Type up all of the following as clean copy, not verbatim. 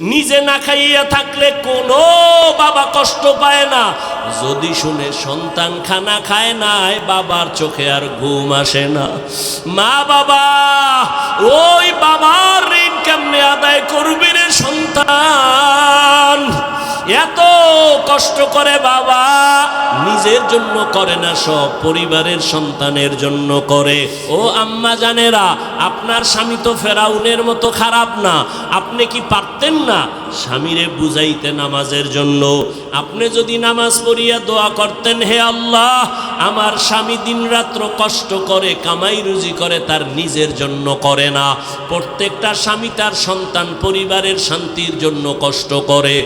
নিজে না খাইয়া থাকলে কোনো বাবা কষ্ট পায় না, যদি শুনে সন্তান খানা খায় নাই বাবার চোখে আর ঘুম আসে না। মা বাবা ওই বাবার ঋণ কেমনে আদায় করবি রে সন্তান? এত কষ্ট করে বাবা, নিজের জন্য করে না, সব পরিবারের সন্তানের জন্য করে। ও আম্মা জানেরা, আপনার স্বামী তো ফেরাউনের মতো খারাপ না। আপনি কি পারতেন না স্বামীরে বুঝাইতে নামাজের জন্য? আপনি যদি নামাজ পড়িয়া দোয়া করতেন, হে আল্লাহ, আমার স্বামী দিন রাত্র কষ্ট করে কামাই রুজি করে, তার নিজের জন্য করে না। প্রত্যেকটা স্বামী তার সন্তান পরিবারের শান্তির জন্য কষ্ট করে।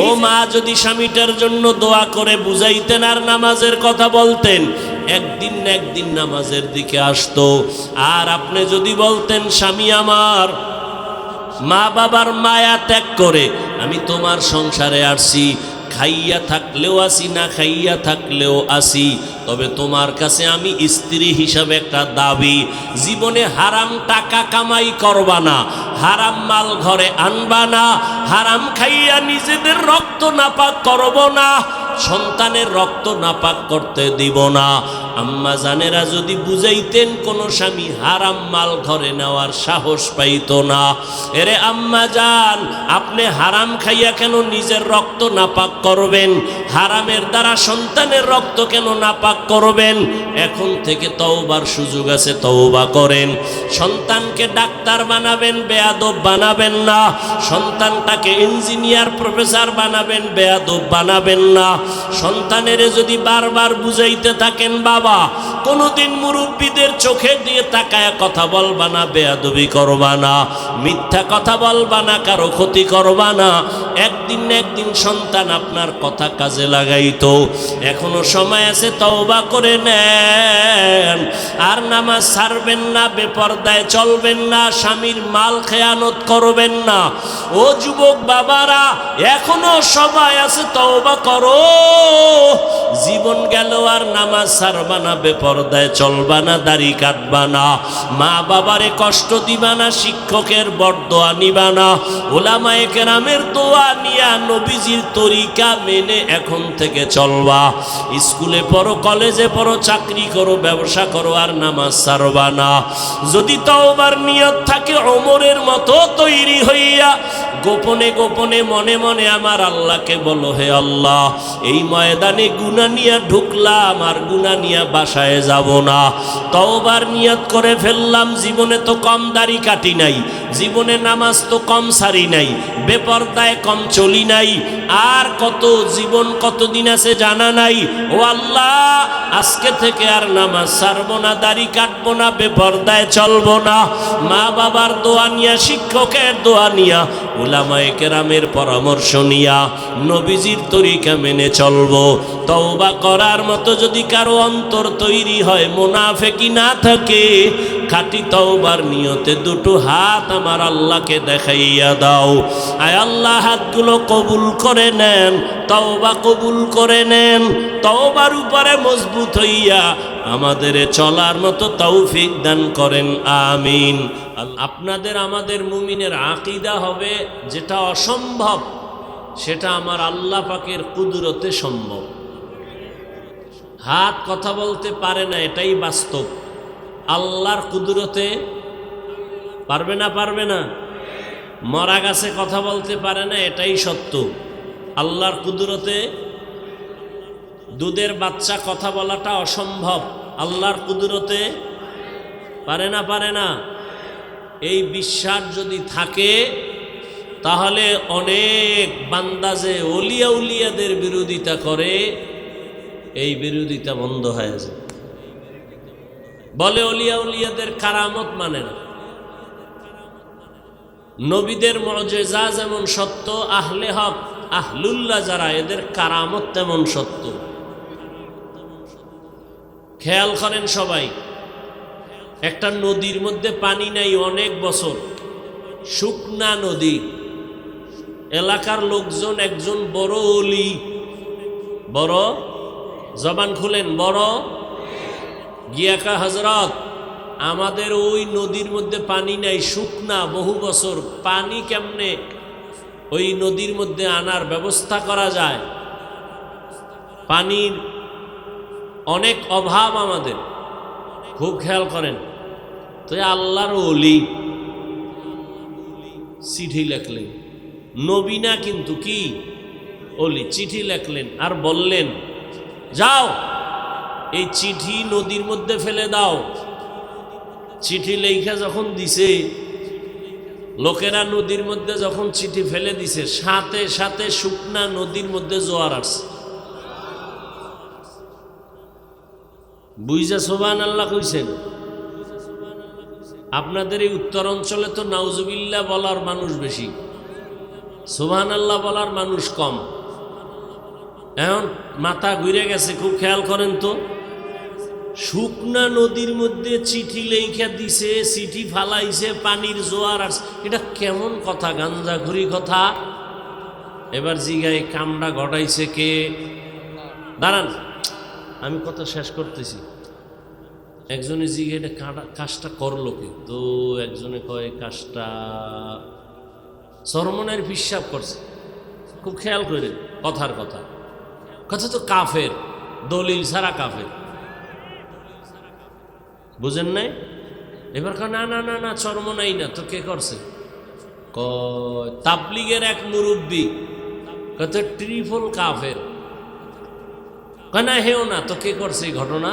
ও মা, যদি স্বামীটার জন্য দোয়া করে বুঝাইতেন আর নামাজের কথা বলতেন, একদিন না একদিন নামাজের দিকে আসতো। আর আপনি যদি বলতেন, স্বামী আমার মা বাবার মায়া ত্যাগ করে আমি তোমার সংসারে আসছি, খাইয়া থাকলেও আসি, না খাইয়া থাকলেও আসি, তবে তোমার কাছে আমি স্ত্রী হিসাবে একটা দাবি, জীবনে হারাম টাকা কামাই করবা না, হারাম মাল ঘরে আনবা না, হারাম খাইয়া নিজেদের রক্ত নাপাক করব না, সন্তানের রক্ত নাপাক করতে দিব না। আম্মা জানেরা যদি বুঝাইতেন, কোন স্বামী হারাম মাল ঘরে নেওয়ার সাহস পাইত না। এরে আম্মা জান, আপনি হারাম খাইয়া কেন নিজের রক্ত নাপাক করবেন? হারামের দ্বারা সন্তানের রক্ত কেন নাপাক করবেন? এখন থেকে তওবার সুযোগ আছে, তওবা করেন। সন্তানকে ডাক্তার বানাবেন, বেয়াদব বানাবেন না। সন্তানটাকে ইঞ্জিনিয়ার প্রফেসর বানাবেন, বেয়াদব বানাবেন না। সন্তানের যদি বারবার বুঝাইতে থাকেন, বাবা কোনোদিন মুরব্বীদের চোখে দিয়ে তাকায় কথা বলবা না, বেয়াদবি করবা না, মিথ্যা কথা বলবা না, কারো ক্ষতি করবা না, একদিন না একদিন সন্তান আপনার কথা কাজে লাগাইতো। এখনো সময় আছে, তওবা করে নেন। আর নামাজ ছাড়বেন না, বেপরদায় চলবেন না, স্বামীর মাল খেয়ানত করবেন না। ও যুবক বাবারা, এখনো সময় আছে, তওবা করো। জীবন গেল আর নামাজ ছাড়বা না, বেপরদায় চলবা না, দাড়ি কাটবা না, মা বাবারে কষ্ট দিবা না, শিক্ষকের বরদোয়া নিবা না, ওলামায়ে কেরামের দোয়া নিয়া নবীজির তরিকা মেনে এখন থেকে চলবা। স্কুলে পড়ো, কলেজে পড়ো, চাকরি করো, ব্যবসা করো, আর নামাজ ছাড়বা না। যদি তওবার নিয়ত থাকে ওমরের মতো তৈরি হইয়া গোপনে গোপনে মনে মনে আমার আল্লাহকে বলো, হে আল্লাহ, এই ময়দানে গুনাহ নিয়ে ঢুকলাম, আর গুনাহ নিয়ে বাসায় যাব না। তওবার নিয়ত করে ফেললাম, জীবনে তো কম দাড়ি কাটি নাই, জীবনে নামাজ তো কম সারি নাই, বেপরদায় কম চলি নাই, আর কত জীবন কতদিন আছে জানা নাই। ও আল্লাহ, আজকে থেকে আর নামাজ ছাড়বো না, দাড়ি কাটবো না, বেপরদায় চলবো না। মা বাবার দোয়া নিয়া, শিক্ষকের দোয়া নিয়া, উলামায়ে কেরামের পরামর্শ নিয়া নবীজির তরিকা মেনে চলবো। তওবা করার মতো যদি কারো অন্তর তৈরি হয়, মুনাফিকি না থাকে, খাঁটি তওবার নিয়তে দুটো হাত আমার আল্লাহকে দেখাইয়া দাও। আয় আল্লাহ, হাতগুলো কবুল করে নেন, তওবা কবুল করে নেন। তওবার উপরে মজবুত হইয়া আমাদের চলার মতো তৌফিক দান করেন, আমিন। আপনাদের আমাদের মুমিনের আকীদা হবে, যেটা অসম্ভব সেটা আমার আল্লাহ পাকের কুদরতে সম্ভব। হাত কথা বলতে পারে না, এটাই বাস্তব। আল্লাহর কুদরতে পারবে না, পারবে না। মরা গাছে কথা বলতে পারে না, এটাই সত্য। আল্লাহর কুদরতে দুধের বাচ্চা কথা বলাটা অসম্ভব, আল্লাহর কুদরতে পারে না, পারে না। এই বিশ্বাস যদি থাকে, তাহলে অনেক বান্দা যে ওলিয়া উলিয়াদের বিরোধিতা করে, এই বিরোধিতা বন্ধ হয়ে যায়। বলে ওলিয়া উলিয়াদের কারামত মানে না। নবীদের মুজিজা যেমন সত্য, আহলে হক আহলুল্লাহ যারা, এদের কারামত তেমন সত্য। খেয়াল করেন সবাই, একটা নদীর মধ্যে পানি নাই অনেক বছর, শুকনা নদী, এলাকার লোকজন একজন বড় ওলি, বড় জবান খুলেন, বড় গিয়াকা হযরত, আমাদের ওই নদীর মধ্যে পানি নাই, শুকনা, বহু বছর, পানি কেমনে ওই নদীর মধ্যে আনার ব্যবস্থা করা যায়। পানির অনেক অভাব আমাদের, খুব খেয়াল করেন। তো আল্লাহর ওলি চিঠি লেখলেন, নবী না কিন্তু কি ওলি, চিঠি লেখলেন আর বললেন যাও এই চিঠি নদীর মধ্যে ফেলে দাও। চিঠি লেখা যখন দিছে, লোকেরা নদীর মধ্যে যখন চিঠি ফেলে দিছে, সাথে সাথে শুকনা নদীর মধ্যে জোয়ার আসছে। বুঝা সুবহানাল্লাহ কইছেন? আপনাদের এই উত্তর অঞ্চলে তো নাউজুবিল্লাহ বলার মানুষ বেশি, সুবহানাল্লাহ বলার মানুষ কম। এখন মাথা ঘুরে গেছে, খুব খেয়াল করেন তো। শুকনা নদীর মধ্যে চিঠি লেখা দিছে, চিঠি ফালাইছে, পানির জোয়ার আসছে। এটা কেমন কথা, গাঞ্জাখুরি কথা। এবার জিগায় কামড়া ঘটাইছে কে? দাঁড়ান, আমি কথা শেষ করতেছি। একজনে জিগে এটা কাজটা করলো কে? তো একজনে কয় কাজটা সরমনের হিসাব করছে। খুব খেয়াল করে কথার কথা, কথা তো কাফের, দলিল ছাড়া কাফের, বুঝেন নাই? এবার না না না না চরমনাই না, তো কে করছে? কয় তাবলিগের এক মুরব্বী, কত ট্রিপল কাফের। না হেও না, তো কে করছে এই ঘটনা?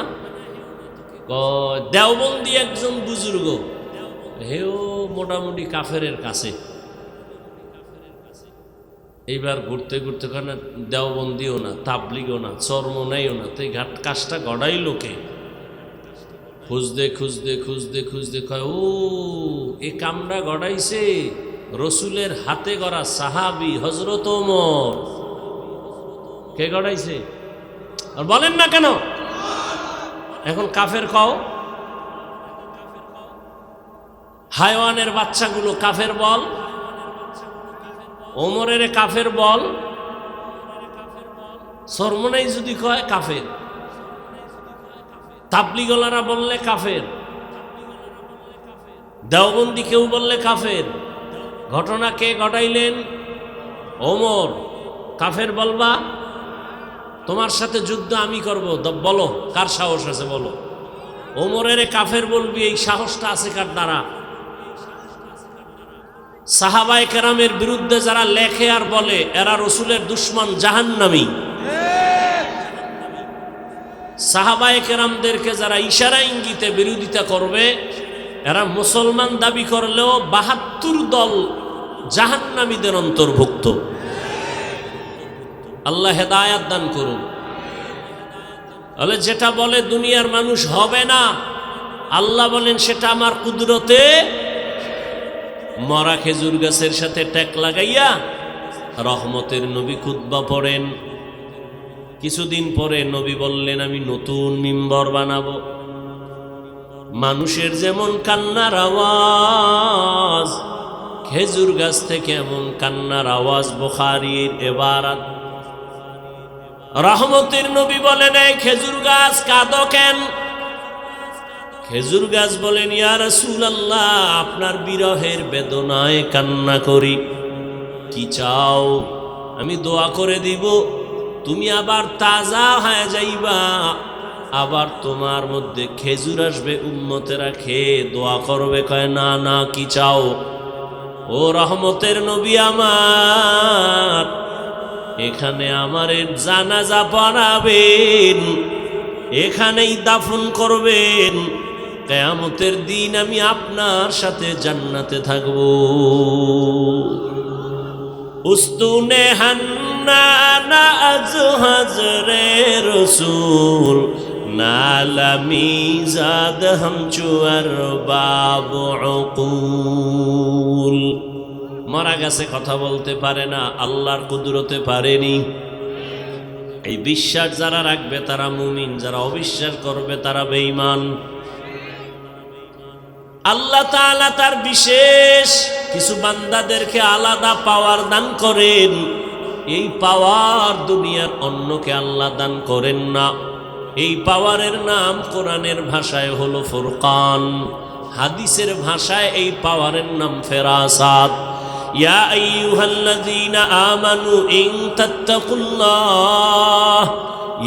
দেওবন্দি একজন বুজুর্গ, হেও মোটামুটি কাফেরের কাছে। এইবার ঘুরতে ঘুরতে কেন দেওবন্দিও না, তাবলিগও না, চরমনাইও না, তো এই কাজটা গড়াই লোকে খুঁজতে খুঁজতে খুঁজতে খুঁজতে কয় ও এ কামড়া গড়াইছে রসুলের হাতে গড়া সাহাবি হযরত ওমর। কে গড়াইছে? আর বলেন না কেন? এখন কাফের কও, হায়ওয়ানের বাচ্চাগুলো কাফের বল, ওমরের কাফের বল, সরমনাই যদি কয় কাফের, তাবলিগলারা বললে কাফের, দেওবন্দি কেউ বললে কাফের। ঘটনা কে ঘটাইলেন? ওমর। কাফের বলবা? তোমার সাথে যুদ্ধ আমি করব, বলো কার সাহস আছে বলো। ওমরের কাফের বলবি, এই সাহসটা আছে কার দ্বারা? সাহাবায়ে কেরামের বিরুদ্ধে যারা লেখে আর বলে এরা রসুলের দুশমন, জাহান্নামী। সাহাবায়ে কেরামদেরকে যারা ইশারা ইঙ্গিতে বিরোধিতা করবে, এরা মুসলমান দাবি করলেও ৭২ দল জাহান্নামীদের অন্তর্ভুক্ত। আল্লাহ হেদায়াত দান করুন। তাহলে যেটা বলে দুনিয়ার মানুষ হবে না, আল্লাহ বলেন সেটা আমার কুদরতে। মরা খেজুর গাছের সাথে ট্যাক লাগাইয়া রহমতের নবী খুতবা পড়েন। কিছুদিন পরে নবী বললেন আমি নতুন মিম্বর বানাবো। মানুষের যেমন কান্নার আওয়াজ, খেজুর গাছ থেকে এমন কান্নার আওয়াজ বুখারীর ইবারত। রহমতের নবী বলেন এই খেজুর গাছ কাঁদো কেন? খেজুর গাছ বলেন ইয়া রাসূলুল্লাহ আপনার বিরহের বেদনায় কান্না করি। কি চাও? আমি দোয়া করে দিব, তুমি আবার তাজা হয়ে যাইবা, আবার তোমার মধ্যে খেজুর আসবে, উম্মতেরা খেয়ে দোয়া করবে। কয় না না, কি চাও? ও রহমতের নবী আমার, এখানে আমারে জানাজা পড়াবেন, এখানেই দাফন করবেন, কিয়ামতের দিন আমি আপনার সাথে জান্নাতে থাকব। উস্তুনে হান্নানা আজ হজরে রসুল নালামি জাদ হামচুয়ার বাবু উকুল। মারা গেছে, কথা বলতে পারে না, আল্লাহর কুদরতে পারেনি। এই বিশ্বাস যারা রাখবে তারা মুমিন, যারা অবিশ্বাস করবে তারা বেঈমান। আল্লাহ তাআলা তার বিশেষ কিছু বান্দাদেরকে আলাদা পাওয়ার দান করেন। এই পাওয়ার দুনিয়ার অন্যকে আল্লাহ দান করেন না। এই পাওয়ারের নাম কোরআনের ভাষায় হলো ফুরকান, হাদিসের ভাষায় এই পাওয়ারের নাম ফেরাসাত। ইয়া আইয়ুহাল্লাযীনা আমানু ইন তাত্তাকুল্লাহ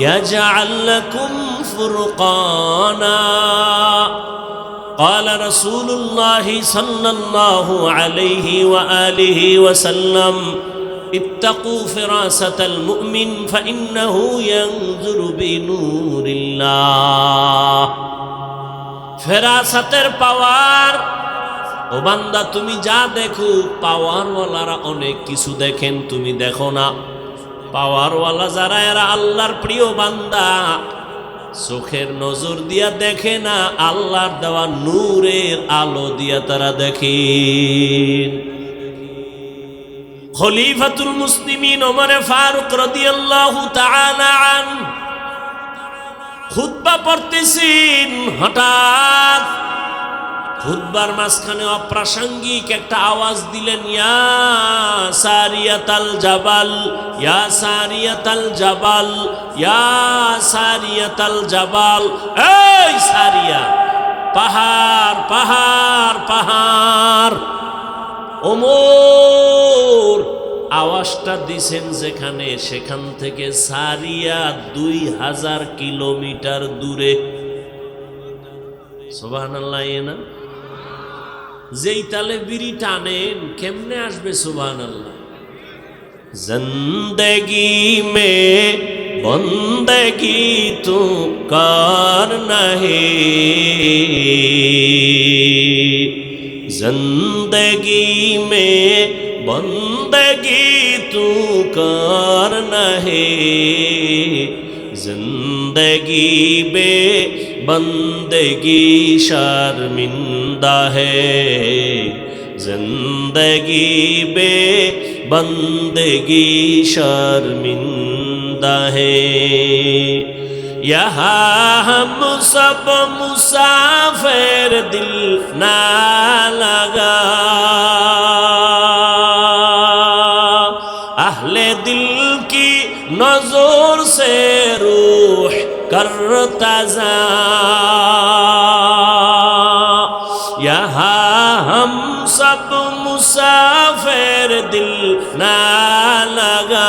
ইয়াজআল লাকুম ফুরকানা قال رسول الله صلى الله عليه وآله وسلم اتقوا فراسة المؤمن فإنه ينظر بنور الله ফেরাসাতের পাওয়ার ও বান্দা তুমি যা দেখো পাওয়ারওয়ালারা অনেক কিছু দেখেন তুমি দেখো না পাওয়ারওয়ালা যারা এরা আল্লাহর প্রিয় বান্দা চোখের নজর দিয়া দেখে না আল্লাহর দেওয়া নূরের আলো দিয়া তারা দেখে খলিফাতুল মুসলিমিন ওমর ফারুক রাদিয়াল্লাহু তাআলা আন খুতবা পড়তেছেন হঠাৎ খুতবার মাঝখানে অপ্রাসঙ্গিক একটা আওয়াজ দিলেন ইয়া সারিয়াতাল জাবাল ইয়া সারিয়াতাল জাবাল ইয়া সারিয়াতাল জাবাল এই সারিয়া পাহাড় পাহাড় পাহাড় ওমর আওয়াজটা দিছেন যেখানে সেখান থেকে সারিয়া 2000 কিলোমিটার দূরে সুবহানাল্লাহ না যেই তালে বিড়ি টানেন কেমনে আসবে সুবহানাল্লাহ জিন্দেগি মে বন্দেগি তু করনা হে जिंदगी में बंदगी तू करना है जिंदगी बे बंदगी शर्मिंदा है जिंदगी बे बंदगी शर्मिंदा है यहाँ हम सब मुसाफिर दिल ना लगा अहले दिल की नजर से रूह करता जा यहाँ हम सब मुसाफिर दिल ना लगा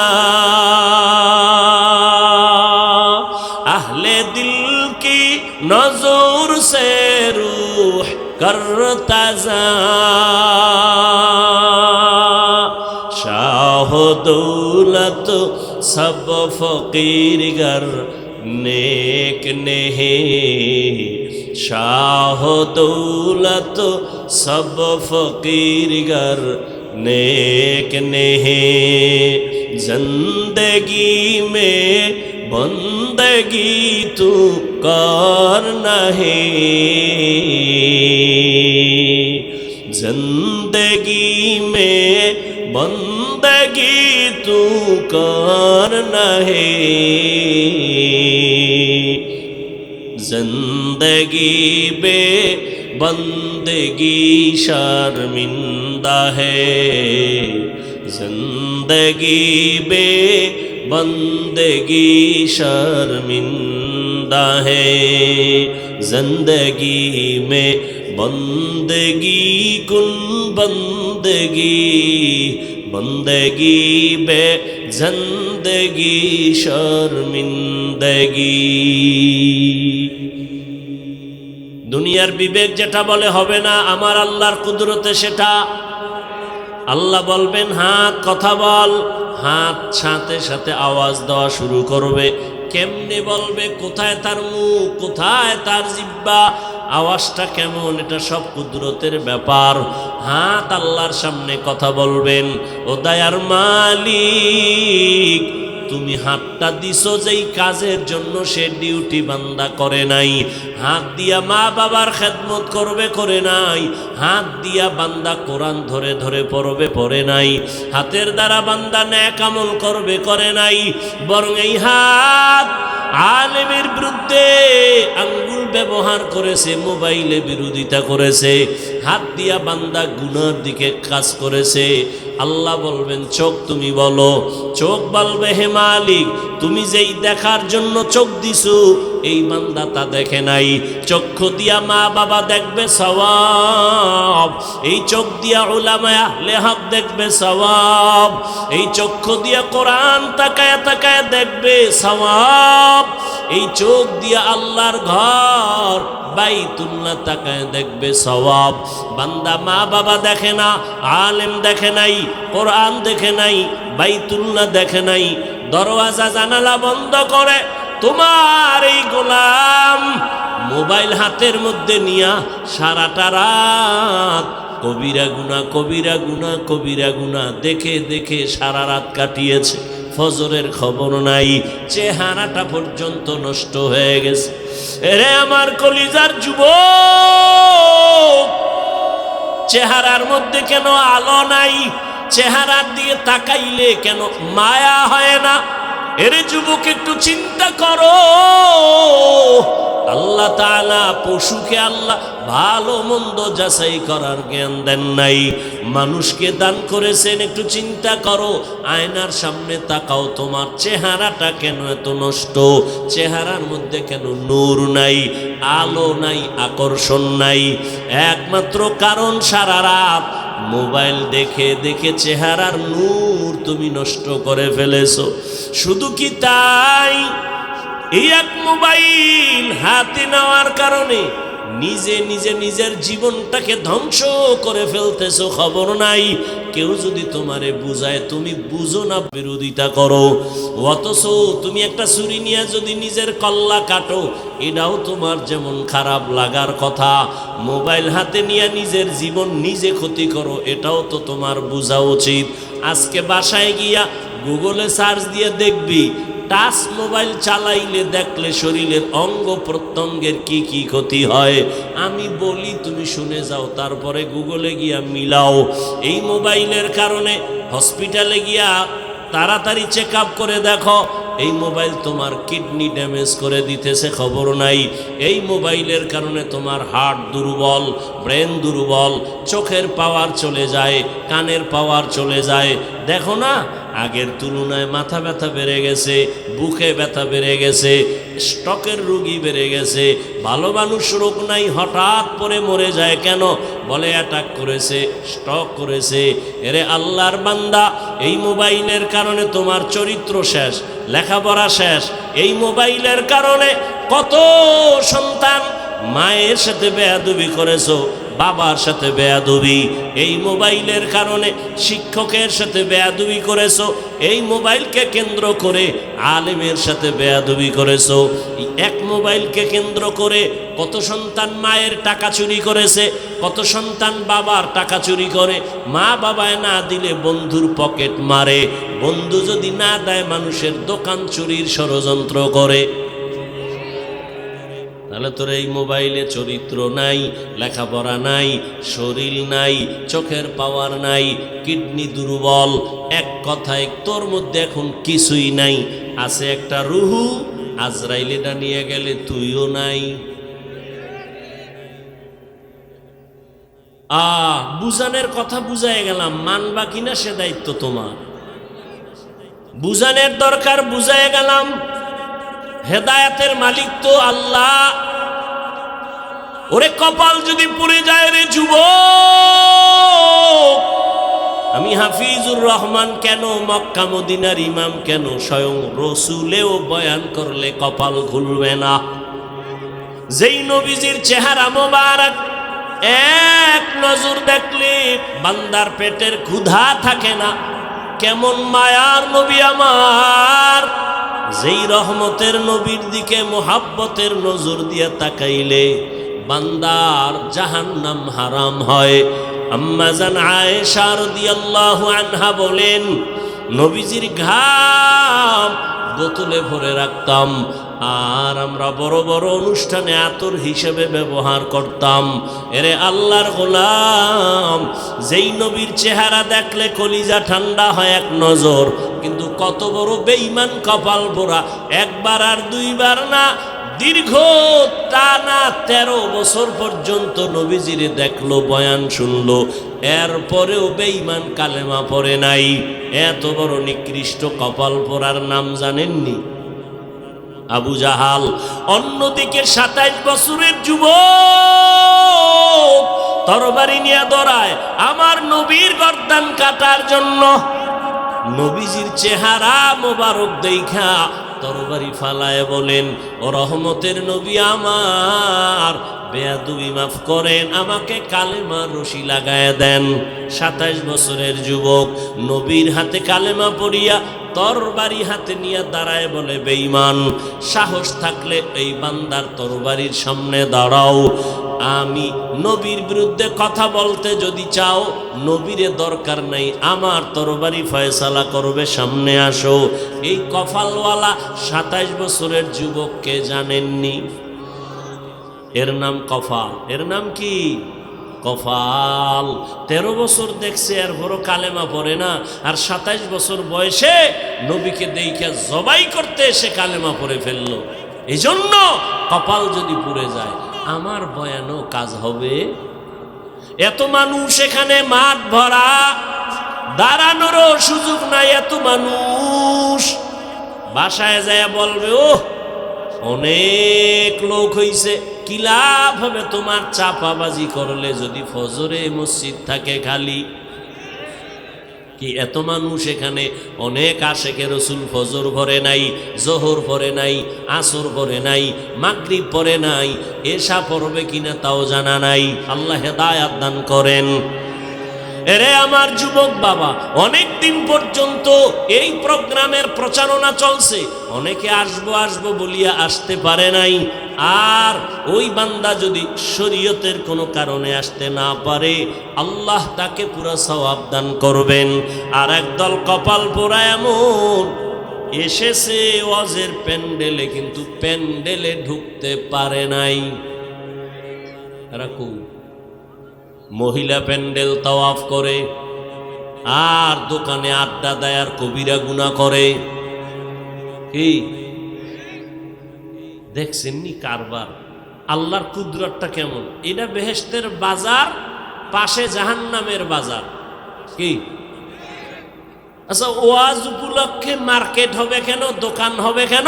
अहले दिल की नजर से रूह करता जा शाह दौलत सब फकीर गर नेक नहीं शाह दौलत सब फकीर गर नेक नहीं जिंदगी में बंदगी तू करना है जिंदगी में बंदगी तू करना है जिंदगी बे बंदगी शर्मिंदा है जिंदगी बे बंदगी शर्मिंदा है जिंदगी में बंदगी कुन बंदगी बंदगी बे जिंदगी शर्मिंदगी দুনিয়ার বিবেক যেটা বলে হবে না আমার আল্লাহর কুদরতে সেটা আল্লাহ বলবেন হাত কথা বল হাত সাথে সাথে আওয়াজ দেওয়া শুরু করবে কেমনে বলবে কোথায় তার মুখ কোথায় তার জিহ্বা আওয়াজটা কেমন এটা সব কুদরতের ব্যাপার হাত আল্লাহর সামনে কথা বলবেন ও দয়ার মালিক তুমি হাতটা দিছো যেই কাজের জন্য সে ডিউটি বান্দা করে নাই হাত দিয়া মা বাবার খেদমত করবে করে নাই হাত দিয়া বান্দা কোরআন ধরে ধরে পড়বে পড়ে নাই হাতের দ্বারা বান্দা নেক আমল করবে করে নাই বরং এই হাত আলেমের বিরুদ্ধে আঙ্গুল ব্যবহার করেছে মোবাইলে বিরোধিতা করেছে হাত দিয়া বান্দা গুনার দিকে কাজ করেছে আল্লাহ বলবেন চোখ তুমি বলো চোখ বলবে হে মালিক তুমি যেই দেখার জন্য চোখ দিছো এই বান্দা তা দেখে নাই। চক্ষু দিয়া মা বাবা দেখবে সওয়াব, এই চোখ দিয়া উলামায়ে আহলে হক দেখবে সওয়াব, এই চক্ষু দিয়া কোরআন তাকায়া তাকায়া দেখবে সওয়াব, এই চোখ দিয়া আল্লাহর ঘর বাইতুল্লাহ তাকায় দেখবে সওয়াব। বান্দা মা বাবা দেখে না, আলেম দেখে নাই, কোরআন দেখে নাই, বাইতুল্লাহ দেখে নাই, দরওয়াজা জানালা বন্ধ করে তোমার এই গোলাম মোবাইল হাতের মধ্যে নিয়া সারাটা রাত কবিরা গুনাহ কবিরা গুনাহ কবিরা গুনাহ দেখে দেখে সারা রাত কাটিয়েছে, ফজরের খবর নাই, চেহারাটা পর্যন্ত নষ্ট হয়ে গেছে। এরে আমার কলিজার যুবক, চেহারার মধ্যে কেন আলো নাই? চেহারার দিকে তাকাইলে কেন মায়া হয় না? এরে যুবক, একটু চিন্তা করো। আল্লাহ তাআলা পশুকে আল্লাহ ভালো মন্দ যাচাই করার জ্ঞান দেন নাই, মানুষকে দান করেছেন। একটু চিন্তা করো, আয়নার সামনে তাকাও, তোমার চেহারাটা কেন এত নষ্ট? চেহারার মধ্যে কেন নূর নাই, আলো নাই, আকর্ষণ নাই? একমাত্র কারণ সারা রাত মোবাইল দেখে দেখে চেহারার নূর তুমি নষ্ট করে ফেলেছো। শুধু কি তাই? এই এক মোবাইল হাতে নেওয়ার কারণে নিজে নিজে নিজের জীবনটাকে ধ্বংস করে ফেলতেছো, খবর নাই। কেউ যদি তোমারে বুঝায় তুমি বুঝো না, বিরোধিতা করো। অথচ তুমি একটা ছুরি নিয়ে যদি নিজের কল্লা কাটো, এটাও তোমার যেমন খারাপ লাগার কথা। মোবাইল হাতে নিয়ে নিজের জীবন নিজে ক্ষতি করো, এটাও তো তোমার বোঝা উচিত। আজকে বাসায় গিয়া গুগলে সার্চ দিয়ে দেখবি, টাচ মোবাইল চালাইলে দেখলে শরীরের অঙ্গ প্রত্যঙ্গের কি কি ক্ষতি হয়। আমি বলি তুমি শুনে যাও, তারপরে গুগলে গিয়া মিলাও। এই মোবাইলের কারণে হসপিটালে গিয়া তাড়াতাড়ি চেক আপ করে দেখো, এই মোবাইল তোমার কিডনি ড্যামেজ করে দিতেছে, খবর নাই। এই মোবাইলের কারণে তোমার হার্ট দুর্বল, ব্রেন দুর্বল, চোখের পাওয়ার চলে যায়, কানের পাওয়ার চলে যায়। দেখো না, আগের তুলনায় মাথা ব্যথা বেড়ে গেছে, বুকে ব্যথা বেড়ে গেছে, স্ট্রোকের রোগী বেড়ে গেছে। ভালো মানুষ রোগ নাই, হঠাৎ করে মরে যায় কেন? বলে অ্যাটাক করেছে, স্ট্রোক করেছে। এরে আল্লাহর বান্দা, এই মোবাইলের কারণে তোমার চরিত্র শেষ, লেখাপড়া শেষ। এই মোবাইলের কারণে কত সন্তান মায়ের সাথে বেয়াদবি করেছো, বাবার সাথে বেয়াদবি। এই মোবাইলের কারণে শিক্ষকের সাথে বেয়াদবি করেছো, এই মোবাইলকে কেন্দ্র করে আলেমের সাথে বেয়াদবি করেছো। এক মোবাইলকে কেন্দ্র করে কত সন্তান মায়ের টাকা চুরি করেছে, কত সন্তান বাবার টাকা চুরি করে। মা বাবায় না দিলে বন্ধুর পকেট মারে, বন্ধু যদি না দেয় মানুষের দোকান চুরির ষড়যন্ত্র করে। তাহলে তোর এই মোবাইলে চরিত্র নাই, লেখাপড়া নাই, শরীর নাই, চোখের পাওয়ার নাই, কিডনি দুর্বল। এক কথায় তোর মধ্যে এখন কিছুই নাই, আছে একটা রুহু। আজরাইলেটা নিয়ে গেলে তুইও নাই। বুঝানের কথা বুঝাই গেলাম, মানবা কিনা সে দায়িত্ব তোমার। বুঝানের দরকার, বুঝাই গেলাম। হেদায়েতের মালিক তো আল্লাহ। ওরে কপাল যদি পুড়ে যায় রে যুবক, আমি হাফিজুর রহমান কেন, মক্কা মদিনার ইমাম কেন, স্বয়ং রসুলেও বয়ান করলে কপাল খুলবে না। যেই নবীজির চেহারা মোবারক এক নজর দেখলে বান্দার পেটের ক্ষুধা থাকে না। কেমন মায়ার নবী আমার, যেই রহমতের নবীর দিকে মোহাব্বতের নজর দিয়ে তাকাইলে বান্দার জাহান্নাম হারাম হয়। আম্মা জান আয়েশা রাদিয়াল্লাহু আনহা বলেন, নবীজির ঘাম বোতলে ভরে রাখতাম, আর আমরা বড় বড় অনুষ্ঠানে আতর হিসেবে ব্যবহার করতাম। এরে আল্লাহর গোলাম, যেই নবীর চেহারা দেখলে কলিজা ঠান্ডা হয় এক নজর, কিন্তু কত বড় বেঈমান কপাল পোড়া, একবার আর দুইবার না, দীর্ঘ টানা 13 বছর পর্যন্ত নবীজিরে দেখলো, বয়ান শুনলো, এরপরেও বেঈমান কালেমা পড়ে নাই। এত বড় নিকৃষ্ট কপাল পোড়ার নাম জানেননি? আবু জাহাল। অন্যদিকে 27 বছরের যুবক তরবারি নিয়ে দৌড়ায় আমার নবীর গর্দান কাটার জন্য। নবীজির চেহারা মোবারক দেখা তরবারি ফালায় বলেন, ও রহমতের নবী আমার, বেয়াদবি মাফ করেন, আমাকে কালেমার রশি লাগায় দেন। 27 বছরের যুবক নবীর হাতে কালেমা পড়িয়া তরবারি হাতে নিয়ে দাঁড়ায় বলে, বেঈমান, সাহস থাকলে এই বান্দার তরবারির সামনে দাঁড়াও। আমি নবীর বিরুদ্ধে কথা বলতে যদি চাও, নবীরে দরকার নাই, আমার তরবারি ফয়সালা করবে, সামনে আসো। এই কফালওয়ালা 27 বছরের যুবককে জানেননি? এর নাম কফাল। এর নাম কি? কফাল। 13 বছর দেখছে, আর বড় কালেমা পড়ে না, আর 27 বছর বয়সে নবীকে দেইখা জবাই করতে এসে কালেমা পড়ে ফেললো। এই জন্য কপাল যদি পুড়ে যায়, আমার বয়ানও কাজ হবে। এত মানুষ এখানে, মাঠ ভরা, দাঁড়ানোরও সুযোগ নাই, এত মানুষ। বাসায় যায় বলবে, ও অনেক লোক হইছে। কি লাভ হবে তোমার চাপাবাজি করলে যদি ফজরে মসজিদ থাকে খালি? কি এত মানুষ এখানে, অনেক আশেকে রসুল ফজর পড়ে নাই, জোহর পড়ে নাই, আসর পড়ে নাই, মাগরিব পড়ে নাই, এশা পড়বে কিনা তাও জানা নাই। আল্লাহ হেদায়াত দান করেন। এরে আমার যুবক বাবা, অনেক দিন পর্যন্ত এই প্রোগ্রামের প্রচারণা চলছে, অনেকে আসবো আসবো বলিয়া আসতে পারে নাই। আর ওই বান্দা যদি শরীয়তের কোনো কারণে আসতে না পারে, আল্লাহ তাকে পুরা সওয়াব দান করবেন। আর একদল কপাল পোড়া এমন এসেছে ওয়াজের প্যান্ডেলে, কিন্তু প্যান্ডেলে ঢুকতে পারে নাই। রাখু মহিলা প্যান্ডেল তাওয়াফ করে, আর দোকানে আড্ডা দেয়, আর কবিরা গুনাহ করে। কি দেখছেননি কারবার? আল্লাহর কুদরতটা কেমন! এটা বেহেশতের বাজার, পাশে জাহান্নামের বাজার। কি আচ্ছা, ওয়াজ উপলক্ষে মার্কেট হবে কেন, দোকান হবে কেন?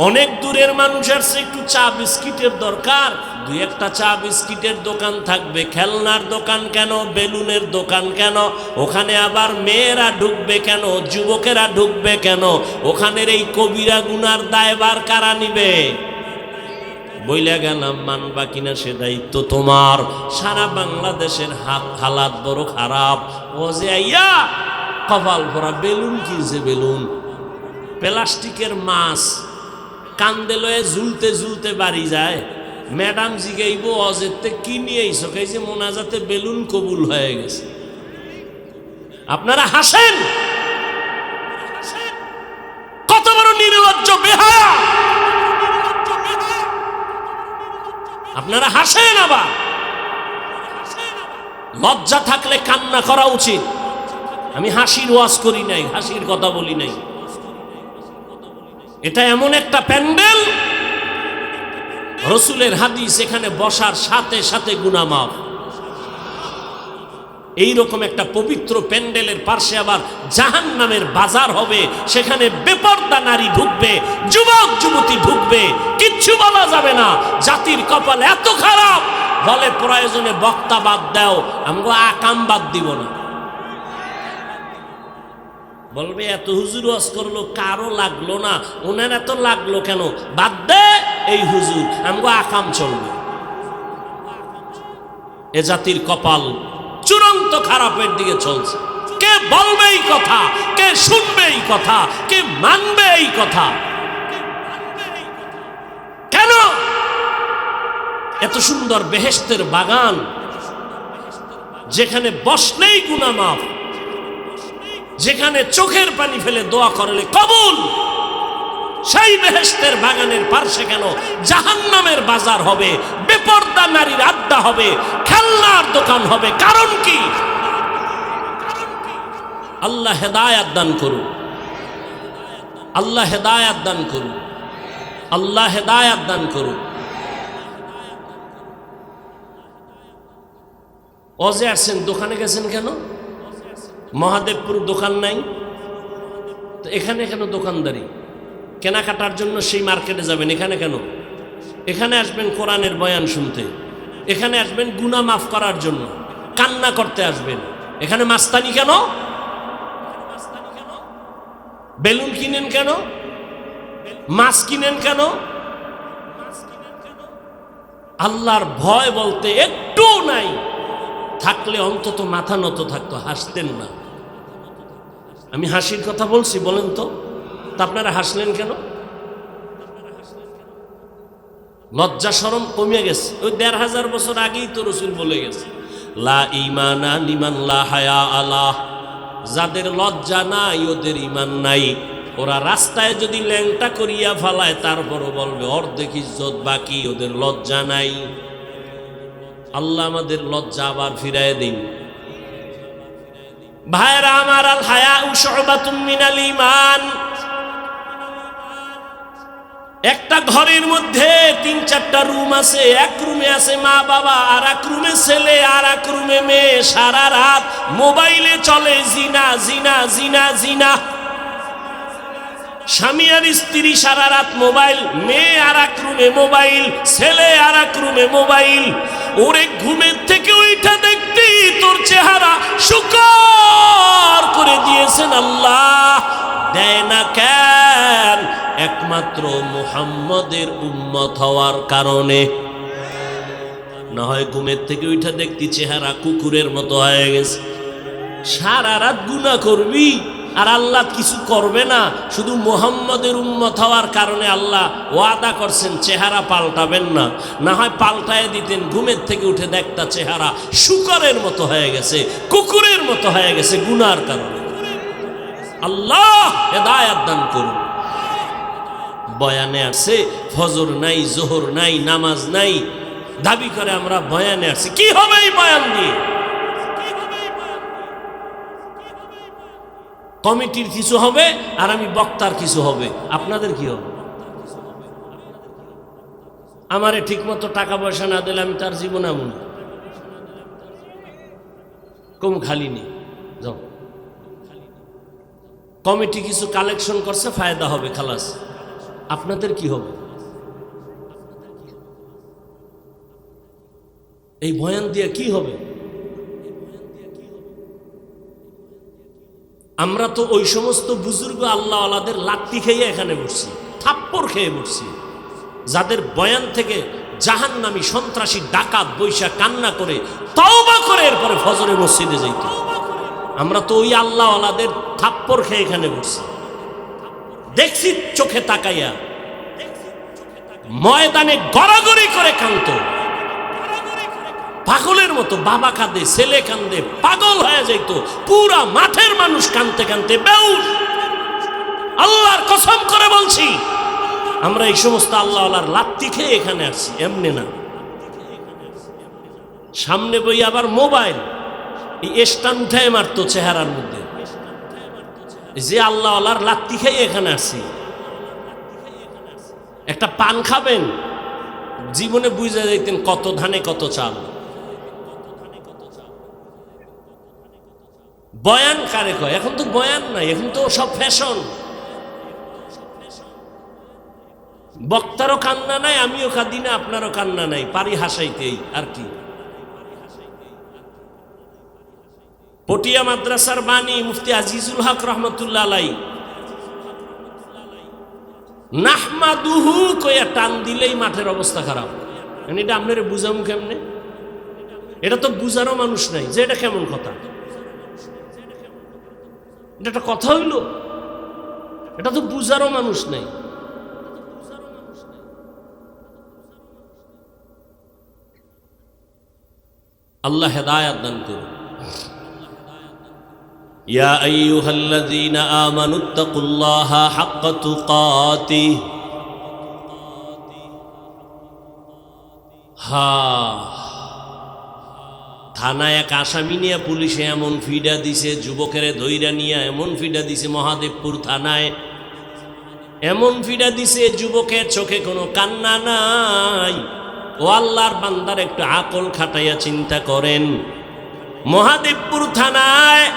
অনেক দূরের মানুষ আসছে, একটু চা বিস্কিটের দরকার, দুই একটা চা বিস্কিটের দোকান থাকবে। খেলনার দোকান কেন, বেলুনের দোকান কেন? ওখানে আবার মেয়েরা ঢুকবে কেন, যুবকেরা ঢুকবে কেন? ওখানের এই কবিরা গুনার দায়ভার কারা নিবে? বইলা গেলাম, মানবা কিনা সে দায়িত্ব তোমার। সারা বাংলাদেশের হালাত বড় খারাপ। ও যে আইয়া কপাল ভরা বেলুন কিনছে, বেলুন প্লাস্টিকের মাছ কান্দে লয়ে ঝুলতে ঝুলতে বাড়ি যায়। ম্যাডাম জিগাইব, অজেতে কি নিয়ে আইছো? যে মোনাজাতে বেলুন কবুল হয়ে গেছে। আপনারা হাসেন, কত বড় নির্লজ্জ বেহায়া! আপনারা হাসেন, আবার লজ্জা থাকলে কান্না করা উচিত। আমি হাসির ওয়াজ করি নাই, হাসির কথা বলি নাই। এটা এমন একটা প্যান্ডেল, রসুলের হাদিস, এখানে বসার সাথে সাথে গুনাহ মাফ। এইরকম একটা পবিত্র প্যান্ডেলের পাশে আবার জাহান্নামের বাজার হবে, সেখানে বেপরদা নারী ঢুকবে, যুবক যুবতী ঢুকবে, কিচ্ছু বলা যাবে না। জাতির কপাল এত খারাপ, বলে প্রয়োজনে বক্তা বাদ দাও, আমরা আকাম বাদ দিব না। বলবে এত হুজুর ওয়াজ করলো, কারো লাগলো না, ওনার এত লাগলো কেন? বাদ দে এই হুজুর, আমগো আকাম চলবে। এ জাতির কপাল চূড়ান্ত খারাপের দিকে চলছে। কে বলবে এই কথা? কে শুনবে এই কথা? কে মানবে এই কথা? কেন এত সুন্দর বেহেশতের বাগান, যেখানে বসলেই গুনাহ মাফ, যেখানে চোখের পানি ফেলে দোয়া করলে কবুল, সেই বেহেশতের বাগানের পার্শ্বে কেন জাহান্নামের বাজার হবে, বেপরদা নারীর আড্ডা হবে, খেলনার দোকান হবে? কারণ কি? আল্লাহ হেদায়াত দান করুন, আল্লাহ হেদায়াত দান করুন, আল্লাহ হেদায়াত দান করুন। অজে আসছেন, দোকানে গেছেন কেন? মহাদেবপুর দোকান নাই? তো এখানে কেন দোকানদারি? কেনাকাটার জন্য সেই মার্কেটে যাবেন, এখানে কেন? এখানে আসবেন কোরআনের বয়ান শুনতে, এখানে আসবেন গুনাহ মাফ করার জন্য, কান্না করতে আসবেন। এখানে মাস্তানি কেন? বেলুন কিনেন কেন? মাছ কিনেন কেন? আল্লাহর ভয় বলতে একটু নাই, থাকলে অন্তত মাথা নত থাকতো, হাসতেন না। আমি হাসির কথা বলছি, বলেন তো আপনারা হাসলেন কেন? লজ্জা শরম কমে গেছে। ওই ১৫০০ বছর আগেই তো রাসূল বলে গেছে, লা ঈমানা লিমান লা হায়া আলাহ, যাদের লজ্জা নাই ওদের ঈমান নাই। ওরা রাস্তায় যদি ল্যাংটা করিয়া ফালায় তারপরও বলবে অর্ধেক ইজ্জত বাকি, ওদের লজ্জা নাই। আল্লাহ আমাদের লজ্জা আবার ফিরায় দিন। ভাইরা আমার, আল হায়াউ শুবাতুম মিনাল ঈমান। একটা ঘরের মধ্যে ৩-৪টা রুম আছে, এক রুমে আছে মা বাবা, আর এক রুমে ছেলে, আর এক রুমে মেয়ে। সারা রাত মোবাইলে চলে জিনা জিনা জিনা জিনা। স্বামী আর স্ত্রী সারা রাত মোবাইল, মেয়ে আর এক রুমে মোবাইল, ছেলে আর এক রুমে মোবাইল। ওরে ঘুমের থেকে ওইটা দেখতে তোর চেহারা শুকর করে দিয়েছেন আল্লাহ। দেয় না কেন? একমাত্র মুহাম্মদের উম্মত হওয়ার কারণে। না হয় ঘুমের থেকে ওইটা দেখতে চেহারা কুকুরের মতো হয়ে গেছে। সারা রাত গুনাহ করবি আর আল্লাহ কিছু করবে না, শুধু মুহাম্মদের উম্মত হওয়ার কারণে আল্লাহ ওয়াদা করছেন চেহারা পাল্টাবেন না। না হয় পাল্টায় দিতেন, ঘুমের থেকে উঠে দেখতা চেহারা শুকরের মতো হয়ে গেছে, কুকুরের মতো হয়ে গেছে গুনার কারণে। আল্লাহ হেদায়েত দান করুন। বয়ানে আসছে ফজর নাই, জোহর নাই, নামাজ নাই, দাবি করে আমরা বয়ানে আসছি। কি হবে এই বয়ান দিয়ে? কমিটির কিছু হবে আর আমি বক্তার কিছু হবে, আপনাদের কি হবে? আমারে ঠিক মতো টাকা পয়সা না দিলে আমি তার জীবন এমন কম খালি নেই। যাও, কমিটি কিছু কালেকশন করছে, ফায়দা হবে, খালাস। আপনাদের কি হবে? এই বয়ান দিয়ে কি হবে? আমরা তো ওই সমস্ত বুজুর্গ আল্লাহওয়ালাদের লাত্তি খেয়ে এখানে বসছি, থাপ্পড় খেয়ে বসছি, যাদের বয়ান থেকে জাহান্নামী সন্ত্রাসী ডাকাত বৈশা কান্না করে তওবা করে এরপরে ফজরে মসজিদে যাইত। আমরা তো ওই আল্লাহওয়ালাদের থাপ্পড় খেয়ে এখানে বসছি, দেখছি চোখে তাকাইয়া, ময়দানে গড়াগড়ি করে কাঁদত পাগলের মতো। বাবা কাঁদে, ছেলে কাঁদে, পাগল হয়ে যাইত, পুরা মাঠের মানুষ কাঁদতে কাঁদতে বেউস। আল্লাহর কসম করে বলছি, আমরা এই সমস্ত আল্লাহওয়ালার লাত্তি খেয়ে এখানে আসছি, এমনি না। সামনে বই আবার মোবাইল, এই স্টান উঠায় মারতো চেহারার মধ্যে। যে আল্লাহওয়ালার লাত্তি খেয়ে এখানে আসছি। একটা পান খাবেন, জীবনে বুঝে যাইতেন কত ধানে কত চাল। বয়ান কারে কয়? এখন তো বয়ান নাই, এখন তো সব ফ্যাশন। বক্তারও কান্না নাই, আমিও কাঁদি না, আপনারও কান্না নাই, পারি হাসাইতেই আর কি। পটিয়া মাদ্রাসার বাণী মুফতি আজিজুল হক রহমতুল্লাহ আলাই, নাহমাদুহু কইয়া টান দিলেই মাঠের অবস্থা খারাপ। এটা আপনারা বুঝামু কেমনে? এটা তো বুঝারও মানুষ নাই যে এটা কেমন কথা। এটা একটা কথা হইল? এটা তো বুঝারও মানুষ নাই। আল্লাহ হেদায়েত দান করুন। ইয়া আইয়ুহাল্লাযীনা আমানুত্তাকুল্লাহা হাক্কা তুকাতিহ। থানায় এক আসামি নিয়ে পুলিশে এমন ফিডা দিছে, যুবকের ধৈর্য নিয়ে এমন ফিডা দিছে মহাদেবপুর থানায়, এমন ফিডা দিছে যুবকের চোখে কোনো কান্না নাই। ও আল্লাহর বান্দার একটু আকল খাটাইয়া চিন্তা করেন। মহাদেবপুর থানায়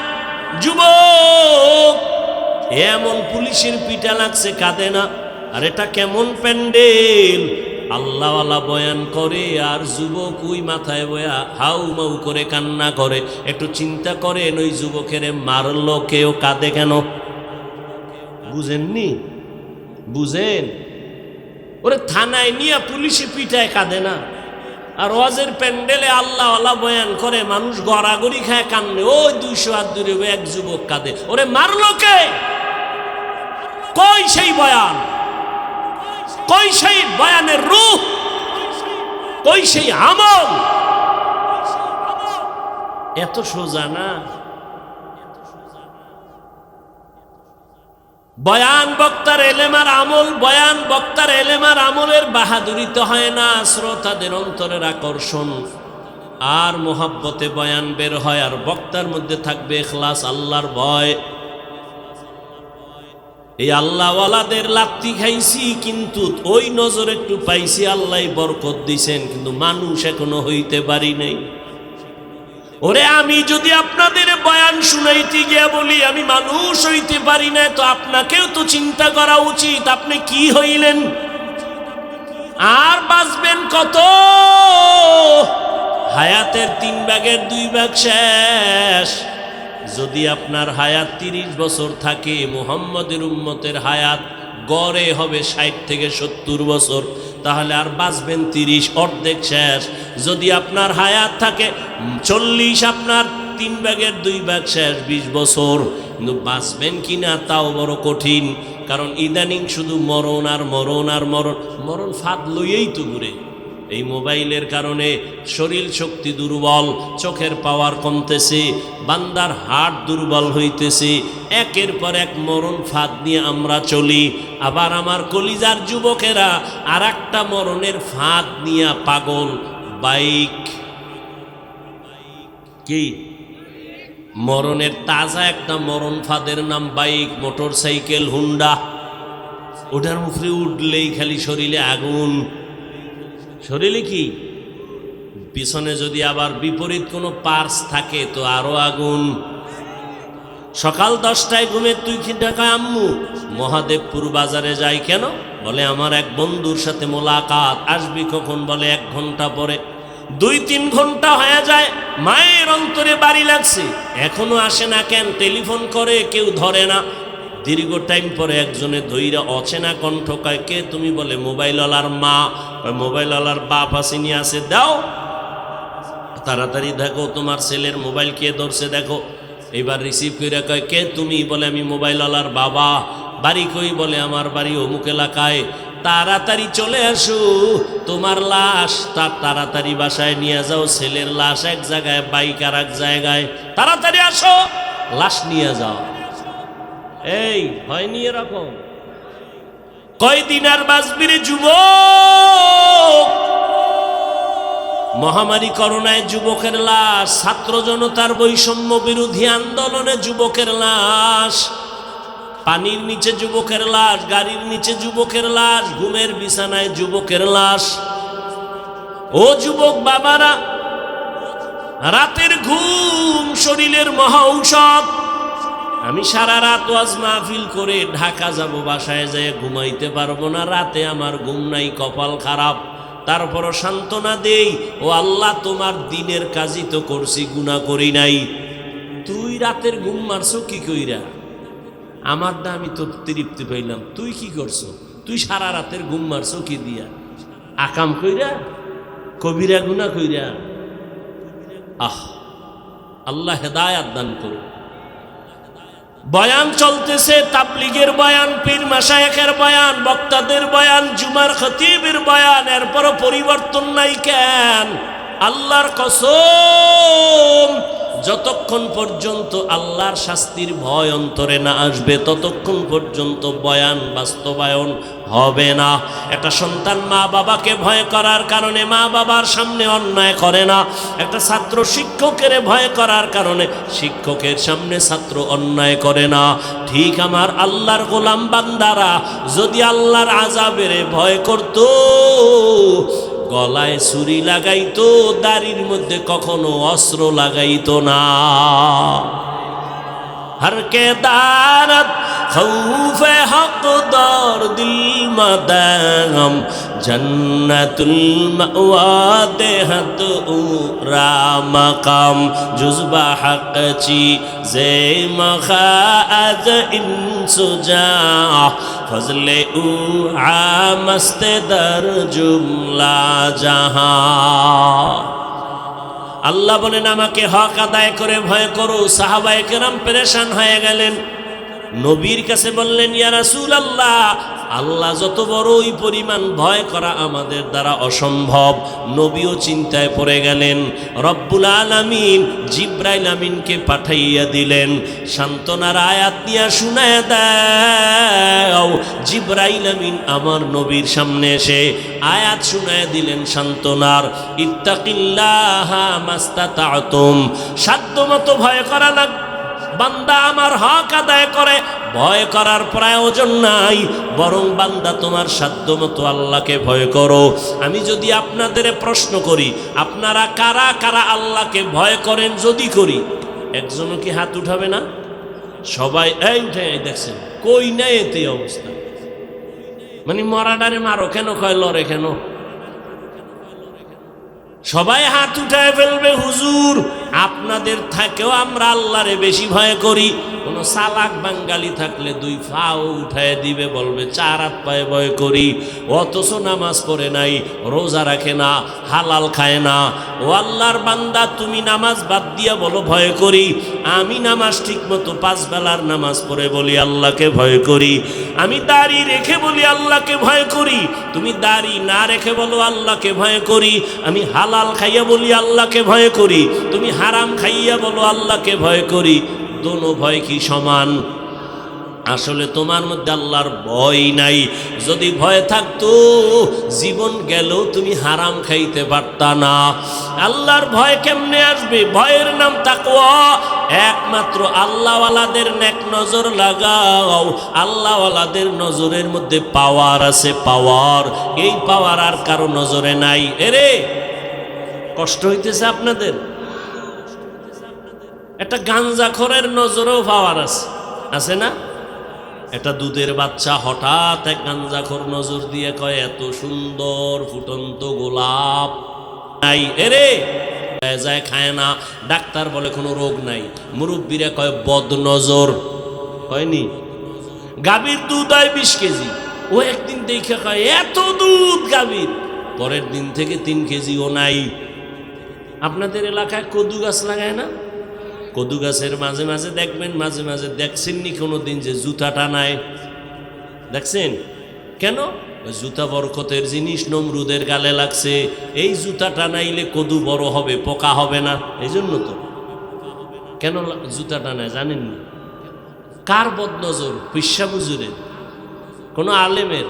যুবক এমন পুলিশের পিটা লাগছে, কাঁদে না। আর এটা কেমন প্যান্ডেল! আল্লাহওয়ালা বয়ান করে আর যুবক ওই মাথায় বয়া হাউ মাউ করে কান্না করে। একটু চিন্তা করেন, ওই যুবকের মারলো কেউ, কাঁদে কেন? বুঝেননি? বুঝেন? ওরে থানায় নিয়ে পুলিশে পিটায়, কাঁদে না। আর ওয়াজের প্যান্ডেলে আল্লাহওয়ালা বয়ান করে, মানুষ গড়াগড়ি খায়, কান্নে। ওই 200 হাত দূরে এক যুবক কাঁদে। ওরে মারলো কে? কই সেই বয়ান? কই সেই বয়ানের রূহ? কই সেই আমল? এত সোজা না। বয়ান বক্তার এলেমার আমল, বয়ান বক্তার এলেমার আমলের বাহাদুরিতে হয় না, শ্রোতাদের অন্তরের আকর্ষণ আর মোহাব্বতে বয়ান বের হয়। আর বক্তার মধ্যে থাকবে ইখলাস, আল্লাহর ভয়। এই আল্লাহওয়ালাদের লাত্তি খাইছি, কিন্তু ওই নজর একটু পাইছি, আল্লাহ বরকত দিছেন, কিন্তু মানুষ এখনো হইতে পারি নাই। ওরে আমি যদি আপনাদের বয়ান শুনাইতে গিয়া বলি আমি মানুষ হইতে পারি না, তো আপনাকেও তো চিন্তা করা উচিত, আপনি কি হইলেন? আর বাঁচবেন কত? হায়াতের 3 ভাগের 2 ভাগ শেষ। যদি আপনার হায়াত 30 বছর থাকে, মুহাম্মদের উম্মতের হায়াত গড়ে হবে 60 থেকে 70 বছর, তাহলে আর বাঁচবেন 30, অর্ধেক শেষ। যদি আপনার হায়াত থাকে 40, আপনার 3 ভাগের 2 ভাগ শেষ, 20 বছর। কিন্তু বাঁচবেন কিনা তাও বড় কঠিন, কারণ ইদানিং শুধু মরণ আর মরণ আর মরণ। মরণ ফাঁদ লইয়েই তো ঘুরে। এই মোবাইলের কারণে শরীর শক্তি দুর্বল, চোখের পাওয়ার কমতেছে, বান্দার হার্ট দুর্বল হইতেছে। একের পর এক মরণ ফাঁদ নিয়ে আমরা চলি। আবার আমার কলিজার যুবকেরা আর একটা মরণের ফাঁদ নিয়ে পাগল, বাইক। কি মরণের তাজা একটা মরণ ফাঁদের নাম বাইক, মোটর সাইকেল, হুন্ডা। ওটার মুখে উঠলেই খালি শরীরে আগুন। শরীরে কি পিছনে যদি আবার বিপরীত কোনো পার্স থাকে তো আরো আগুন। সকাল 10টায় ঘুমে তুই কি ঢাকায় আম্মু মহাদেবপুর বাজারে যাই কেন? বলে আমার এক বন্ধুর সাথে মোলাকাত। আসবি কখন? বলে 1 ঘন্টা পরে। 2-3 ঘন্টা হয়ে যায়, মায়ের অন্তরে বাড়ি লাগছে, এখনো আসে না কেন? টেলিফোন করে, কেউ ধরে না। দীর্ঘ টাইম পরে একজনে ধৈরা অচেনা কণ্ঠ কয়, কে তুমি? বলে মোবাইলওয়ালার মা। মোবাইলওয়ালার বাপ আসেনি, আছে, দাও তাড়াতাড়ি, দেখো তোমার ছেলের মোবাইল কে ধরছে, দেখো। এবার রিসিভ করে কয়, কে তুমি? বলে আমি মোবাইলওয়ালার বাবা। বাড়ি কই? বলে আমার বাড়ি অমুক এলাকায়। তাড়াতাড়ি চলে আসো, তোমার লাশ তাড়াতাড়ি বাসায় নিয়ে যাও। ছেলের লাশ এক জায়গায়, বাইক আর এক জায়গায়, তাড়াতাড়ি আসো, লাশ নিয়ে যাও। এই হয়নি এরকম? কয়দিন আর বাঁচবি রে যুবক? মহামারী করোনায় যুবকের লাশ, ছাত্র জনতার বৈষম্য বিরোধী আন্দোলনে যুবকের লাশ, পানির নিচে যুবকের লাশ, গাড়ির নিচে যুবকের লাশ, ঘুমের বিছানায় যুবকের লাশ। ও যুবক বাবারা, রাতের ঘুম শরীরের মহা ঔষধ। আমি সারা রাত ওয়াজ মাহফিল করে ঢাকা যাব, বাসায় যেয়ে ঘুমাইতে পারবো না, রাতে আমার ঘুম নাই, কপাল খারাপ। তারপরও সান্ত্বনা দেই, ও আল্লাহ তোমার দিনের কাজই তো করছি, গুনাহ করি নাই। তুই রাতের ঘুম মারছো কি কইরা? আমার না, আমি তো তৃপ্তি পাইলাম। তুই কি করছো? তুই সারা রাতের ঘুম মারছো কি দিয়া? আকাম কইরা, কবিরা গুনাহ কইরা। আল্লাহ হেদায়াত দান করুন। বয়ান চলতেছে, তাবলীগের বয়ান, পীর মাশায়েখের বয়ান, বক্তাদের বয়ান, জুমার খতিবের বয়ান, এরপরও পরিবর্তন নাই কেন? আল্লাহর কসম, যতক্ষণ পর্যন্ত আল্লাহর শাস্তির ভয় অন্তরে না আসবে ততক্ষণ পর্যন্ত বয়ান বাস্তবায়ন হবে না। একটা সন্তান মা বাবাকে ভয় করার কারণে মা বাবার সামনে অন্যায় করে না। একটা ছাত্র শিক্ষকের ভয় করার কারণে শিক্ষকের সামনে ছাত্র অন্যায় করে না। ঠিক আমার আল্লাহর গোলাম বান্দারা যদি আল্লাহর আযাবের ভয় করত, গলায় ছুরি লাগাইতো, দাড়ির মধ্যে কখনো অস্ত্র লাগাইতো না। हर के दारत खौफ हक़दार दिल मदाम जन्नतुल मअवा देहत उरा मकाम जुज़बा हक़ची जे मखाअज इंसुजा फजले उ आमस्ते दर जुमला जहां। আল্লাহ বলেন আমাকে হক আদায় করে ভয় করো। সাহাবায়ে কেরাম পেরেশান হয়ে গেলেন, নবীর কাছে বললেন ইয়া রাসূলুল্লাহ, আল্লাহ যত বড় ওই পরিমাণ ভয় করা আমাদের দ্বারা অসম্ভব। নবীও চিন্তায় পড়ে গেলেন। রব্বুল আলামিন জিবরাইল আমিনকে পাঠাইয়া দিলেন, সান্ত্বনার আয়াত নিয়ে শুনায় দাও। জিবরাইল আমিন আমার নবীর সামনে এসে আয়াত শুনায় দিলেন সান্ত্বনার, ইত্তাকিল্লাহা মাস্তাতাতুম, সাধ্যমতো ভয় করা লাগবে। বান্দা আমার হক আদায় করে, ভয় করার প্রয়োজন নাই, বরং বান্দা তোমার সাধ্যমতো আল্লাহকে ভয় করো। আমি যদি আপনাদের প্রশ্ন করি, আপনারা কারা কারা আল্লাহকে ভয় করেন? যদি করি, একজনও কি হাত উঠাবে না? সবাই এই উঠে দেখছেন, কই নাই এতে অবস্থা। মানে মরাডারে মারো কেন, কয় লড়ে কেন? সবাই হাত উঠায় ফেলবে। হুজুর আপনাদের থাকেও আমরা আল্লাহরে বেশি ভয় করি। কোনো চালাক বাঙালি থাকলে দুই পাও উঠায় দিবে, বলবে চার হাত পায়ে ভয় করি, অথচ নামাজ পড়ে নাই, রোজা রাখে না, হালাল খায় না। ও আল্লাহর বান্দা, তুমি নামাজ বাদ দিয়া বলো ভয় করি। আমি নামাজ ঠিক মতো 5 বেলার নামাজ পড়ে বলি আল্লাহকে ভয় করি। আমি দাড়ি রেখে বলি আল্লাহকে ভয় করি। তুমি দাড়ি না রেখে বলো আল্লাহকে ভয় করি। আমি হালাল খাইয়া বলি আল্লাহকে ভয় করি। তুমি হারাম খাইয়া বলো আল্লাহকে ভয় করি। দোনো ভয় কি সমান? আসলে তোমার মধ্যে আল্লাহর ভয় নাই। যদি ভয় থাকতো জীবন গেলেও তুমি হারাম খাইতে পারতা না। আল্লাহর ভয় কেমনে আসবে? ভয়ের নাম তাকওয়া। একমাত্র আল্লাহওয়ালাদের নেক নজর লাগাও। আল্লাহওয়ালাদের নজরের মধ্যে পাওয়ার আছে, পাওয়ার। এই পাওয়ার আর কারো নজরে নাই। এরে কষ্ট হইতেছে আপনাদের? একটা গাঞ্জাখোরের নজরেও পাওয়ার আছে, আছে না? একটা দুধের বাচ্চা হঠাৎ এক গাঞ্জাখোর নজর দিয়ে কয় এত সুন্দর ফুটন্ত গোলাপ নাই, এরে যায় খায় না। ডাক্তার বলে কোনো রোগ নাই। মুরব্বীরা কয় বদ নজর, হয়নি? গাভীর দুধ হয় 20 কেজি, ও একদিন দেখে কয় এত দুধ গাভীর, পরের দিন থেকে 3 কেজিও নাই। আপনাদের এলাকায় কদু গাছ লাগায় না? কদু গাছের মাঝে মাঝে দেখবেন, মাঝে মাঝে দেখছেননি কোনো দিন যে জুতা টানায়? দেখছেন কেন? জুতা বরকতের জিনিস, নমরুদের গালে লাগছে। এই জুতা টানাইলে কদু বড় হবে, পোকা হবে না, এই জন্য তো। কেন জুতা টানায় জানেন না? কার বদনজর? পিসা বুজুরের, কোনো আলেমের?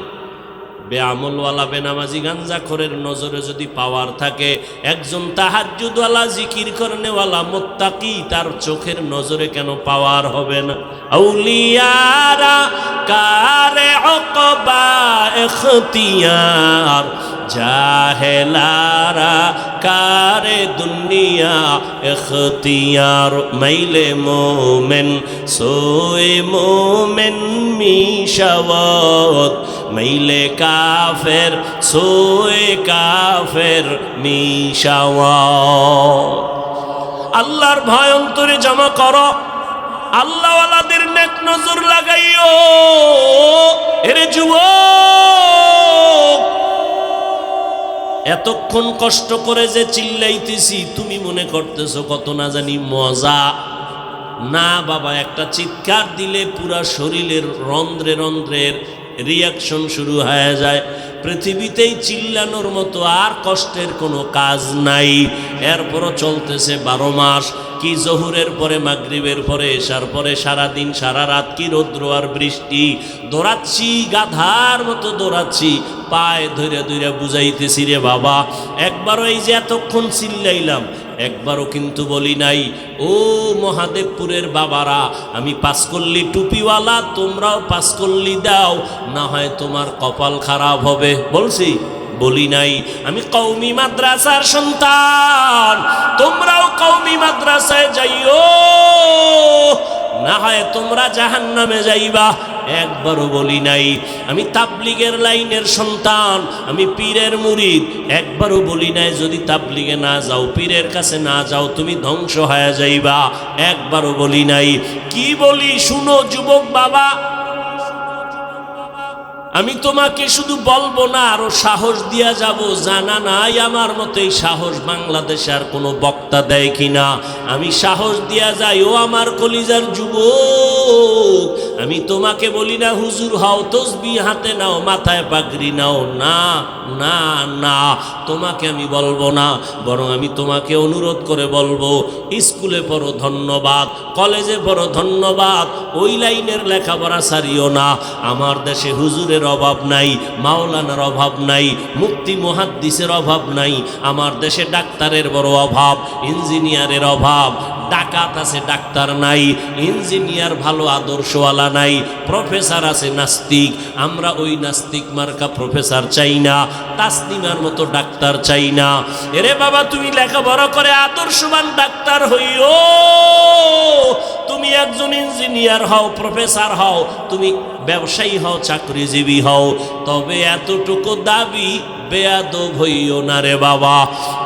বেআমলওয়ালা বেনামাজি গাঞ্জাখোরের নজরে যদি পাওয়ার থাকে, একজন তাহাজ্জুদওয়ালা জিকির করনেওয়ালা মুত্তাকি তার চোখের নজরে কেন পাওয়ার হবে না? আউলিয়ারা কারে উকবা ইখতিয়ার, জাহেলারা কারে দুনিয়া ইখতিয়ার। মাইলে মোমেন সোয়ে মোমেন মিশাওয়াত, মাইলে কাফের সোয়ে কাফের মিশাওয়াত। আল্লাহর ভয় অন্তরে জমা করো, আল্লাহওয়ালাদের নেক নজর লাগাইও। এরে যুবক, এতক্ষণ কষ্ট করে যে চিল্লাইতেছি, তুমি মনে করতেছো কত না জানি মজা। না বাবা, একটা চিৎকার দিলে পুরা শরীরের রন্ধ্রে রন্ধ্রের রিয়াকশন শুরু হয়ে যায়। পৃথিবীতেই চিল্লানোর মতো আর কষ্টের কোনো কাজ নাই। এরপরও চলতেছে 12 মাস। কি জহুরের পরে, মাগরিবের পরে, এশার পরে, সারাদিন সারা রাত, কি রৌদ্র আর বৃষ্টি। দৌড়াচ্ছি, গাধার মতো দৌড়াচ্ছি, পায়ে ধরে ধরে বুঝাইতেছি রে বাবা। একবারও এই যে এতক্ষণ চিল্লাইলাম, একবারও কিন্তু বলি নাই ও মহাদেবপুরের বাবারা, আমি 5 কল্লি টুপিওয়ালা, তোমরাও 5 কল্লি দাও, না হয় তোমার কপাল খারাপ হবে। বলছি? বলি নাই। আমি কওমি মাদ্রাসার সন্তান, তোমরাও কওমি মাদ্রাসায় যাইও। না হয় তোমরা জাহান্নামে যাইবা। একবারও বলি নাই আমি তাবলিগের লাইনের সন্তান, আমি পীরের মুরিদ। একবারও বলি নাই যদি তাবলিগে না যাও, পীরের কাছে না যাও, তুমি ধ্বংস হয়ে যাইবা। একবারও বলি নাই। কি বলি শুনো যুবক বাবা, আমি তোমাকে শুধু বলবো না, আরো সাহস দিয়া যাব। জানা নাই আমার মতো এই সাহস বাংলাদেশে আর কোনো বক্তা দেয় কিনা। আমি সাহস দিয়া যাই, ও আমার কলিজার যুবক, আমি তোমাকে বলি না হুজুর হও, তসবিহ হাতে নাও, মাথায় পাগড়ি নাও। না না না, তোমাকে আমি বলবো না, বরং আমি তোমাকে অনুরোধ করে বলবো, স্কুলে পড়ো ধন্যবাদ, কলেজে পড়ো ধন্যবাদ, ওই লাইনের লেখাপড়া সারিও না। আমার দেশে হুজুরের অভাব নাই, মাওলানার অভাব নাই, মুফতি মুহাদ্দিসের অভাব নাই। আমার দেশে ডাক্তারের বড় অভাব, ইঞ্জিনিয়ারের অভাব। ডাকাত আছে, ডাক্তার নাই। ইঞ্জিনিয়ার ভালো আদর্শওয়ালা নাই। প্রফেসর আছে নাস্তিক। আমরা ওই নাস্তিক মার্কা প্রফেসর চাই না, তাসনিমার মতো ডাক্তার চাই না। এরে বাবা, তুমি লেখাপড়া করে আদর্শবান ডাক্তার হইও, তুমি একজন ইঞ্জিনিয়ার হও, প্রফেসর হও, তুমি ব্যবসায়ী হও, চাকরিজীবী হও, তবে এতটুকু দাবি বেয়াদব হইও না রে বাবা।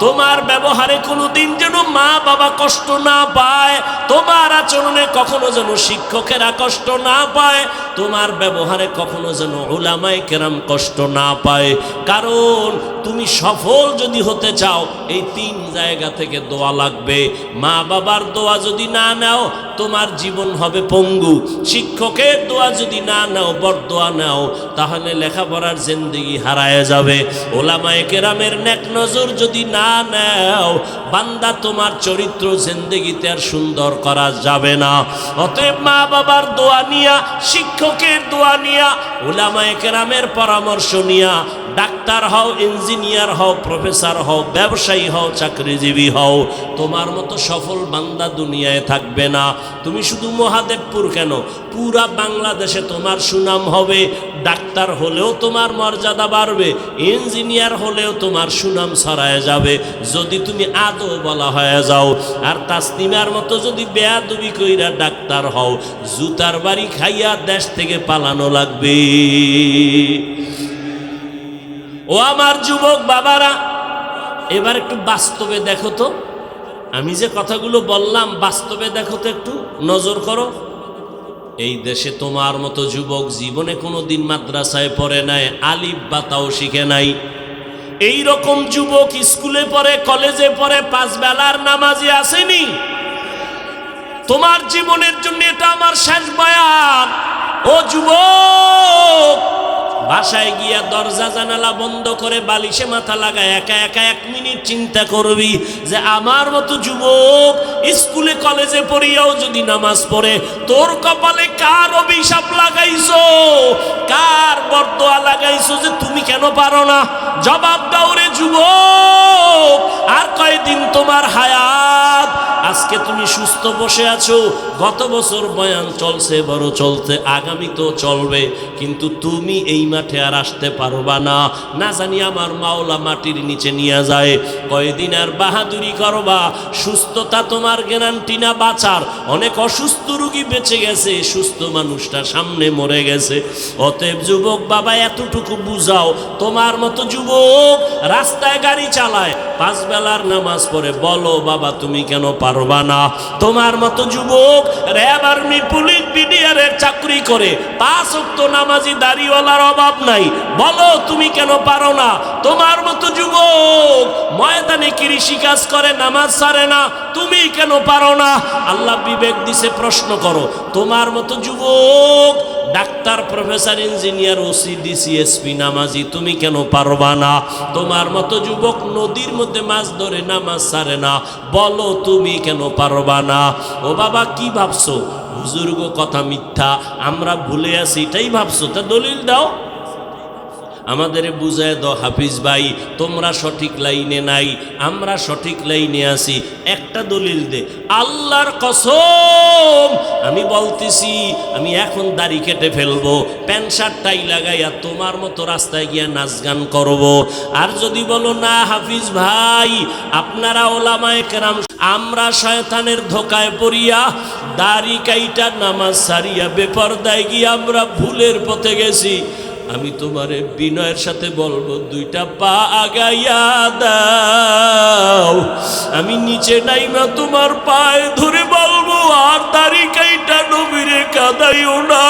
তোমার ব্যবহারে কোনোদিন যেন মা বাবা কষ্ট না পায়, তোমার আচরণে কখনো যেন শিক্ষকেরা কষ্ট না পায়, তোমার ব্যবহারে কখনো যেন উলামায়ে কেরাম কষ্ট না পায়। কারণ তুমি সফল যদি হতে চাও, এই 3 জায়গা থেকে দোয়া লাগবে। মা বাবার দোয়া যদি না নাও, তোমার জীবন হবে পঙ্গু। শিক্ষকের দোয়া যদি না নাও, বরদোয়া নাও, তাহলে লেখাপড়ার জিন্দেগি হারায় যাবে। ওলামায়ে কেরামের নেক নজর যদি না নাও, বান্দা তোমার চরিত্র জিন্দেগিতে আর সুন্দর করা যাবে না। অতএব মা বাবার দোয়া নিয়া, শিক্ষকের দোয়া নিয়া, ওলামায়ে কেরামের পরামর্শ নিয়া ডাক্তার হও, ইঞ্জিনিয়ার হও, প্রফেসর হও, ব্যবসায়ী হও, চাকরিজীবী হও। তোমার মতো সফল বান্দা দুনিয়ায় থাকবে না। তুমি শুধু মহাদেবপুর কেন, পুরা বাংলাদেশে তোমার সুনাম হবে। ডাক্তার হলেও তোমার মর্যাদা বাড়বে, ইঞ্জিনিয়ার হলেও তোমার সুনাম ছড়ায় যাবে যদি তুমি আদৌ বলা হয়ে যাও। আর তাসনিমার মতো যদি বেয়াদবি কইরা ডাক্তার হও, জুতার বাড়ি খাইয়া দেশ থেকে পালানো লাগবে। ও আমার যুবক বাবারা, এবার একটু বাস্তবে দেখো তো, আমি যে কথাগুলো বললাম বাস্তবে দেখো তো, একটু নজর করো। এই দেশে তোমার মতো যুবক জীবনে কোনোদিন মাদ্রাসায় পড়ে নাই, আলিফ বা তাও শিখে নাই। এই রকম যুবক স্কুলে পড়ে, কলেজে পড়ে, 5 বেলার নামাজি আসেনি। তোমার জীবনের জন্য এটা আমার শেষ বয়ান। ও যুবক, বাসায় গিয়া দরজা জানালা বন্ধ করে বালিশে মাথা লাগায় একা একা 1 মিনিট চিন্তা করবি যে আমার মতো যুবক স্কুলে কলেজে পড়িয়াও যদি নামাজ পড়ে, তোর কপালে কার অভিশাপ লাগাইছো, কার বরদোয়া লাগাইছো যে তুমি কেন পারো না? জবাব দাও রে যুবক। আর কয়দিন তোমার হায়াত? আজকে তুমি সুস্থ বসে আছো, গত বছর বয়ান চলছে, বড় চলছে, আগামী তো চলবে, কিন্তু তুমি এই মাঠে আর আসতে পারবা না। না জানি আমার মাওলা মাটির নিচে নিয়ে যায়। কয়দিন আর বাহাদুরি করবা? সুস্থতা তোমার গ্যারান্টি না বাঁচার। অনেক অসুস্থ রোগী বেঁচে গেছে, সুস্থ মানুষটা সামনে মরে গেছে। অতএব যুবক বাবা, এতটুকু বুঝাও, তোমার মতো যুবক রাস্তায় গাড়ি চালায়, 5 বেলার নামাজ পড়ে, বলো বাবা তুমি কেন পারবা না? তোমার মতো যুবক র্যাব, আর্মি, পুলিশ, বিডিআরের চাকরি করে, 5 ওয়াক্ত নামাজি দাড়িওয়ালার অভাব নাই, বলো তুমি কেন পারো না? তোমার মতো যুবক ময়দানে কৃষি কাজ করে, নামাজ ছাড়ে না, তুমি কেন পারো না? আল্লাহ বিবেক দিছে, প্রশ্ন করো। তোমার মতো যুবক doctor, professor, engineer, OC, DC, SP নামাজি, তুমি কেন পারবা না? তোমার মতো যুবক নদীর মধ্যে মাছ ধরে, নামাজ ছাড়ে না, বলো তুমি কেন পারবা না? ও বাবা, কি ভাবছো বুজুর্গ কথা মিথ্যা, আমরা ভুলে আছি এটাই ভাবছো? তা দলিল দাও, আমাদের বুঝায় দাও। হাফিজ ভাই, তোমরা সঠিক লাইনে নাই, আমরা সঠিক লাইনে আছি, একটা দলিল দে। আল্লাহর কসম আমি বলতেছি, আমি এখন দাড়ি কেটে ফেলবো, প্যান্ট শার্ট টাই লাগাইয়া তোমার মতো রাস্তায় গিয়া নাচ গান করবো। আর যদি বলো না হাফিজ ভাই, আপনারা ওলামায়ে কেরাম আমরা শয়তানের ধোকায় পড়িয়া দাড়ি কাইটা নামাজ সারিয়া বেপরদায় গিয়ে আমরা ভুলের পথে গেছি। আমি তোমারে বিনয়ের সাথে বলবো, দুইটা পা আগাইয়া দাও। আমি নিচে নাইমা তোমার পায়ে ধরে বলবো, আর দাড়ি কাইটা নবীরে কাঁদাইও না,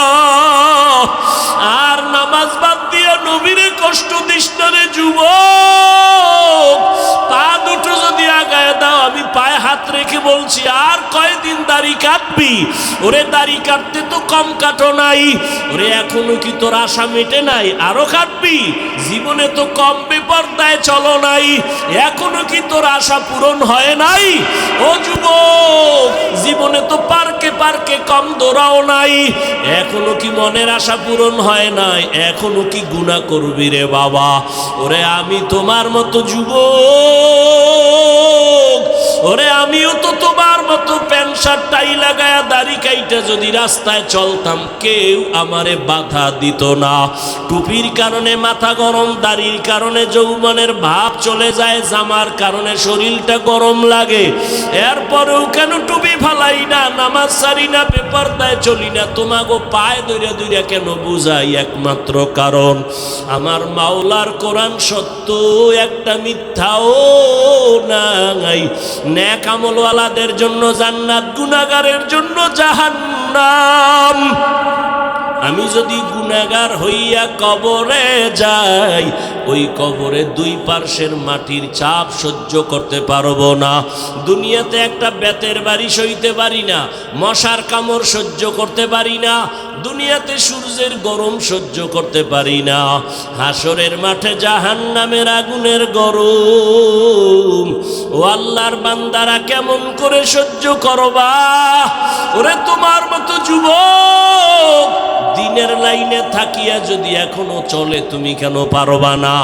আর নামাজ বাদ দিয়া নবীরে কষ্ট দিস না রে যুবক। পা দুটো যদি আগায় দাও, আমি পায়ে হাত রেখে বলছি, আর কয়দিন দাড়ি কাটবি? ওরে দাড়ি কাটতে তো কম কাটো নাই। ওরে এখনো কি তোর আশা মেটে নাই? আরো কাটবি? জীবনে তো কম বেপরদায় চলো নাই, এখনো কি তোর আশা পূরণ হয় নাই? ও যুবক, জীবনে তো পার্কে পার্কে কম দৌড়াও নাই, এখনো কি মনের আশা পূরণ হয় নাই? এখনো কি গুনাহ করবি রে বাবা? ওরে আমি তোমার মতো যুবক, ওরে আমিও তো তোমার মতো প্যান্ট শার্ট টাই লাগায়া দাড়ি কাইটা যদি রাস্তায় চলতাম, কেউ আমারে বাধা দিত না। টুপির কারণে মাথা গরম, দাড়ির কারণে যৌবনের ভাব চলে যায়, জামার কারণে শরীরটা গরম লাগে, এরপরেও কেন টুপি ফালাই না, নামাজ সারি না, বেপরদায় চলি না? তোমাগো পায়ে দইরা দইরা কেন বুঝাই? একমাত্র কারণ আমার মাওলার কোরআন সত্য, একটা মিথ্যাও নাই। নেক আমলওয়ালাদের জন্য জান্নাত, গুনাহগারের জন্য জাহান্নাম। আমি যদি গুনাহগার হইয়া কবরে যাই, ওই কবরে দুই পার্শ্বের মাটির চাপ সহ্য করতে পারবো না। দুনিয়াতে একটা বেতের বাড়ি সইতে পারি না, মশার কামড় সহ্য করতে পারি না, দুনিয়াতে সূর্যের গরম সহ্য করতে পারি না, হাসরের মাঠে জাহান্নামের আগুনের গরম ও আল্লাহর বান্দারা কেমন করে সহ্য করবা? ওরে তোমার মতো যুবক দিনের লাইনে থাকিয়া যদি এখনো চলে, তুমি কেন পারবা না?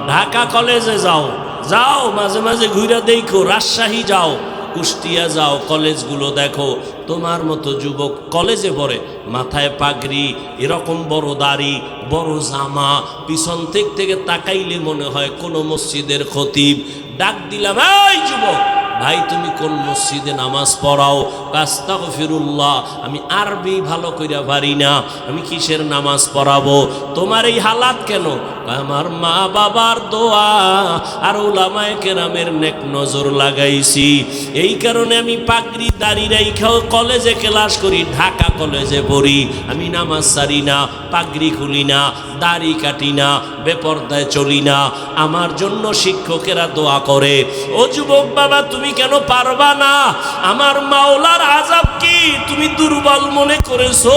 ঢাকা কলেজে যাও, যাও মাঝে মাঝে ঘুরে দেখো, রাজশাহী যাও, কুষ্টিয়া যাও, কলেজগুলো দেখো, তোমার মতো যুবক কলেজে পড়ে, মাথায় পাগড়ি, এরকম বড় দাড়ি, বড় জামা, পিছন থেকে তাকাইলে মনে হয় কোনো মসজিদের খতিব। ডাক দিলাম, এই যুবক ভাই, তুমি কোন মসজিদে নামাজ পড়াও? আস্তাগফিরুল্লাহ, আমি আরবি ভালো কইরা পারি না, আমি কিসের নামাজ পড়াবো? তোমার এই হালাত কেন? আমার মা বাবার দোয়া আর উলামায়ে কেরামের নেক নজর লাগাইছি, এই কারণে আমি পাগড়ি দাড়ি রাইখাও কলেজে ক্লাস করি, ঢাকা কলেজে পড়ি। আমি নামাজ সারি না, পাগড়ি খুলি না, দাড়ি কাটি না, বেপরদায় চলি না, আমার জন্য শিক্ষকেরা দোয়া করে। ও যুবক বাবা, তুমি কেন পারবা না? আমার মাওলার আযাব কি তুমি দুর্বল মনে করেছো?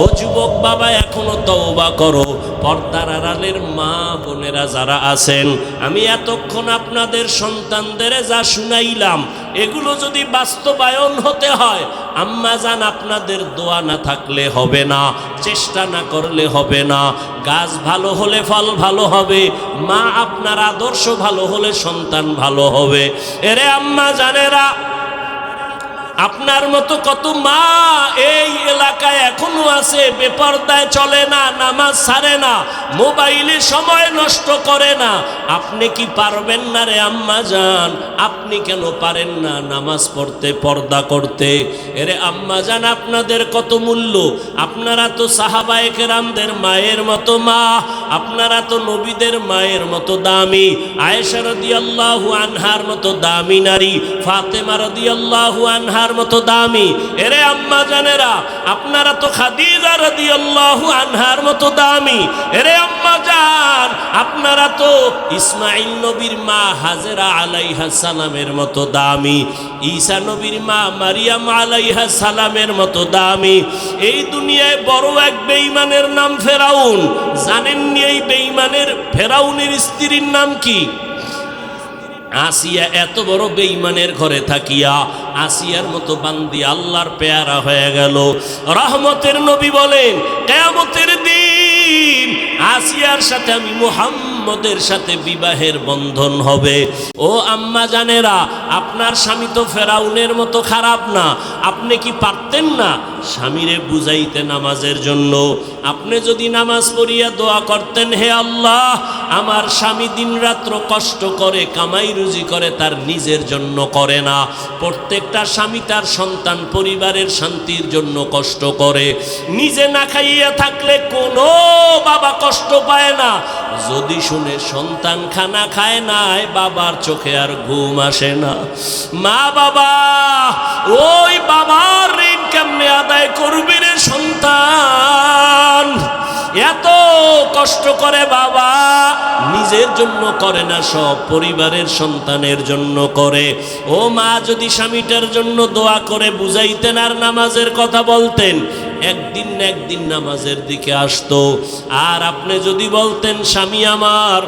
ও যুবক বাবা, এখনো তওবা করো। পর্দার আড়ালের মা বোনেরা যারা আছেন, আমি এতক্ষণ আপনাদের সন্তানদের যা শুনাইলাম, এগুলো যদি বাস্তবায়ন হতে হয়, আম্মা জান আপনাদের দোয়া না থাকলে হবে না, চেষ্টা না করলে হবে না। গাছ ভালো হলে ফল ভালো হবে, মা আপনার আদর্শ ভালো হলে সন্তান ভালো হবে। এরে আম্মা জানেরা, আপনার মতো কত মা এই এলাকায় এখনো আছে, বেপরদায় চলে না, নামাজ ছাড়ে না, মোবাইলে সময় নষ্ট করে না। আপনি কি পারবেন না রে আম্মা জান? আপনি কেন পারেন না নামাজ পড়তে, পর্দা করতে? এরে আম্মা জান, আপনাদের কত মূল্য! আপনারা তো সাহাবায়ে কেরামদের মায়ের মতো মা, আপনারা তো নবীদের মায়ের মতো দামি, আয়েশা রাদিয়াল্লাহু আনহার মতো দামি নারী, ফাতেমা রাদিয়াল্লাহু আনহার মতো দামি। এরে আম্মা জানেরা, আপনারা তো খাদিজা রাদিয়াল্লাহু আনহার মতো দামি। এরে আম্মা জান, আপনারা তো ইসমাইল নবীর মা হাজেরা আলাইহিস সালামের মতো দামি, ঈসা নবীর মা মারিয়াম আলাইহিস সালামের মতো দামি। এই দুনিয়ায় বড় এক বেঈমানের নাম ফেরাউন। জানেননি এই বেঈমানের, ফেরাউনের স্ত্রীর নাম কি? আসিয়া। এত বড় বেঈমানের ঘরে থাকিয়া আসিয়ার মতো বান্দি আল্লাহর পেয়ারা হয়ে গেল। রহমতের নবী বলেন, কিয়ামতের দিন আসিয়ার সাথে আমি মুহাম্মদ মুহাম্মদের সাথে বিবাহের বন্ধন হবে। ও আম্মা জানেরা, আপনার স্বামী তো ফেরাউনের মতো খারাপ না। আপনি কি পারতেন না স্বামীরে বুঝাইতে নামাজের জন্য? আপনি যদি নামাজ পড়িয়া দোয়া করতেন, হে আল্লাহ, আমার স্বামী দিনরাত্র কষ্ট করে কামাই রুজি করে, তার নিজের জন্য করে না। প্রত্যেকটা স্বামী তার সন্তান পরিবারের শান্তির জন্য কষ্ট করে। নিজে না খাইয়া থাকলে কোনো বাবা কষ্ট পায় না। যদি শুনে সন্তান খানা খায় নাই, বাবার চোখে আর ঘুম আসে না। মা বাবা, ওই বাবার ঋণ কেমনে আদায় করবি রে সন্তান? এত কষ্ট করে বাবা, নিজের জন্য করে না, সব পরিবারের সন্তানের জন্য করে। ও মা, যদি স্বামীটার জন্য দোয়া করে বুঝাইতেন আর নামাজের কথা বলতেন, একদিন না একদিন নামাজের দিকে আসতো। আর আপনি যদি বলতেন, স্বামী আমার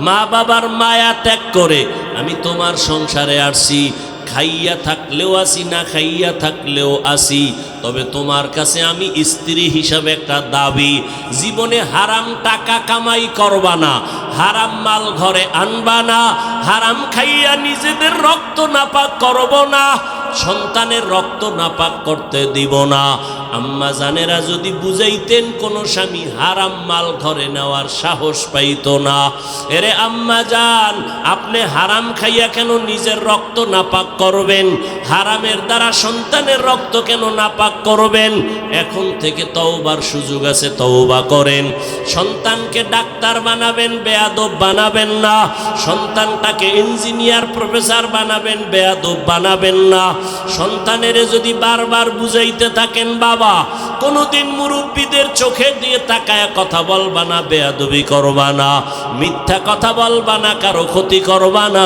মা বাবার মায়া ত্যাগ করে আমি তোমার সংসারে আসছি, খাইয়া থাকলেও আসি, না খাইয়া থাকলেও আসি, তবে তোমার কাছে আমি স্ত্রী হিসাবে একটা দাবি, জীবনে হারাম টাকা কামাই করবা না, হারাম মাল ঘরে আনবা না, হারাম খাইয়া নিজেদের রক্ত নাপাক করব না, সন্তানের রক্ত নাপাক করতে দিব না। আম্মা জানেরা যদি বুঝাইতেন, কোনো স্বামী হারাম মাল ঘরে নেওয়ার সাহস পাইত না। এরে আম্মা জান, আপনি হারাম খাইয়া কেন নিজের রক্ত নাপাক করবেন? হারামের দ্বারা সন্তানের রক্ত কেন নাপাক করবেন? এখন থেকে তওবার সুযোগ আছে, তওবা করেন। সন্তানকে ডাক্তার বানাবেন, বেয়াদব বানাবেন না। সন্তানটাকে ইঞ্জিনিয়ার প্রফেসর বানাবেন, বেয়াদব বানাবেন না। সন্তানের যদি বারবার বুঝাইতে থাকেন, বাবা কোনোদিন মুরব্বীদের চোখে দিয়ে তাকায় কথা বলবা না, বেয়াদবি করবা না, মিথ্যা কথা বলবা না, কারো ক্ষতি করবা না,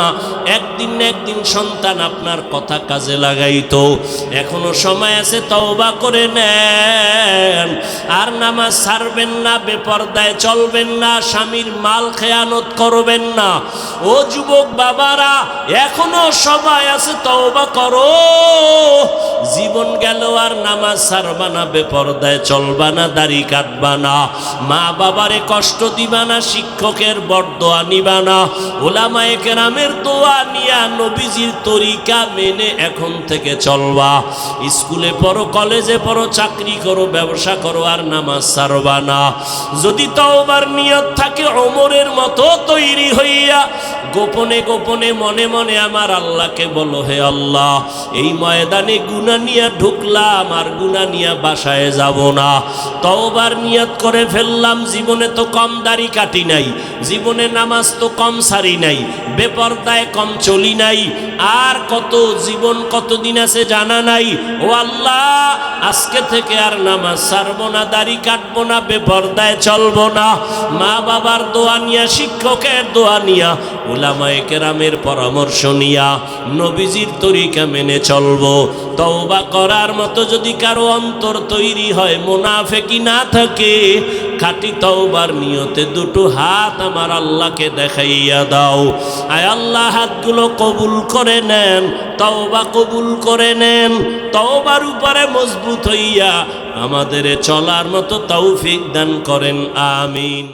একদিন না একদিন সন্তান আপনার কথা কাজে লাগাইতো। এখনো সময় আছে, তওবা করে নেন। আর নামাজ ছাড়বেন না, বেপরদায় চলবেন না, স্বামীর মাল খেয়ানত করবেন না। ও যুবক বাবারা, এখনো সময় আছে, তওবা করো। জীবন গেল আর নামাজ ছাড়বা না, বেপরদায় চলবা না, দাড়ি কাটবা না, মা বাবারে কষ্ট দিবা না, শিক্ষকের বরদোয়া নিবা না, ওলামায়ে কেরামের দোয়া নিয়া নবীজির তরিকা মেনে এখন থেকে চলবা। স্কুলে পড়ো, কলেজে পড়ো, চাকরি করো, ব্যবসা করো, আর নামাজ ছাড়বা না। যদি তওবার নিয়ত থাকে, ওমরের মতো তৈরি হইয়া গোপনে গোপনে মনে মনে আমার আল্লাহকে বলো, হে আল্লাহ, এই ময়দানে গুনাহ নিয়ে ঢুকলাম, আর গুনাহ নিয়ে বাসায় যাব না। তওবার নিয়ত করে ফেললাম, জীবনে তো কম দাড়ি কাটি নাই, জীবনে নামাজ তো কম সারি নাই, বেপরদায় কম চলি নাই, আর কত জীবন কতদিন আছে জানা নাই। ও আল্লাহ, আজকে থেকে আর নামাজ ছাড়বো না, দাড়ি কাটবো না, বেপরদায় চলবো না। মা বাবার দোয়া নিয়া, শিক্ষকের দোয়া নিয়া, উলামায়ে কেরামের পরামর্শ নিয়া নবীজির তরিকা মেনে চলবো। তওবা করার মতো যদি কারো অন্তর তৈরি হয়, মুনাফিকি না থাকে, খাঁটি তওবার নিয়তে দুটো হাত আমার আল্লাহকে দেখাইয়া দাও। আয় আল্লাহ, হাতগুলো কবুল করে নেন, তওবা কবুল করে নেন। তওবার উপরে মজবুত হইয়া আমাদের চলার মতো তৌফিক দান করেন, আমিন।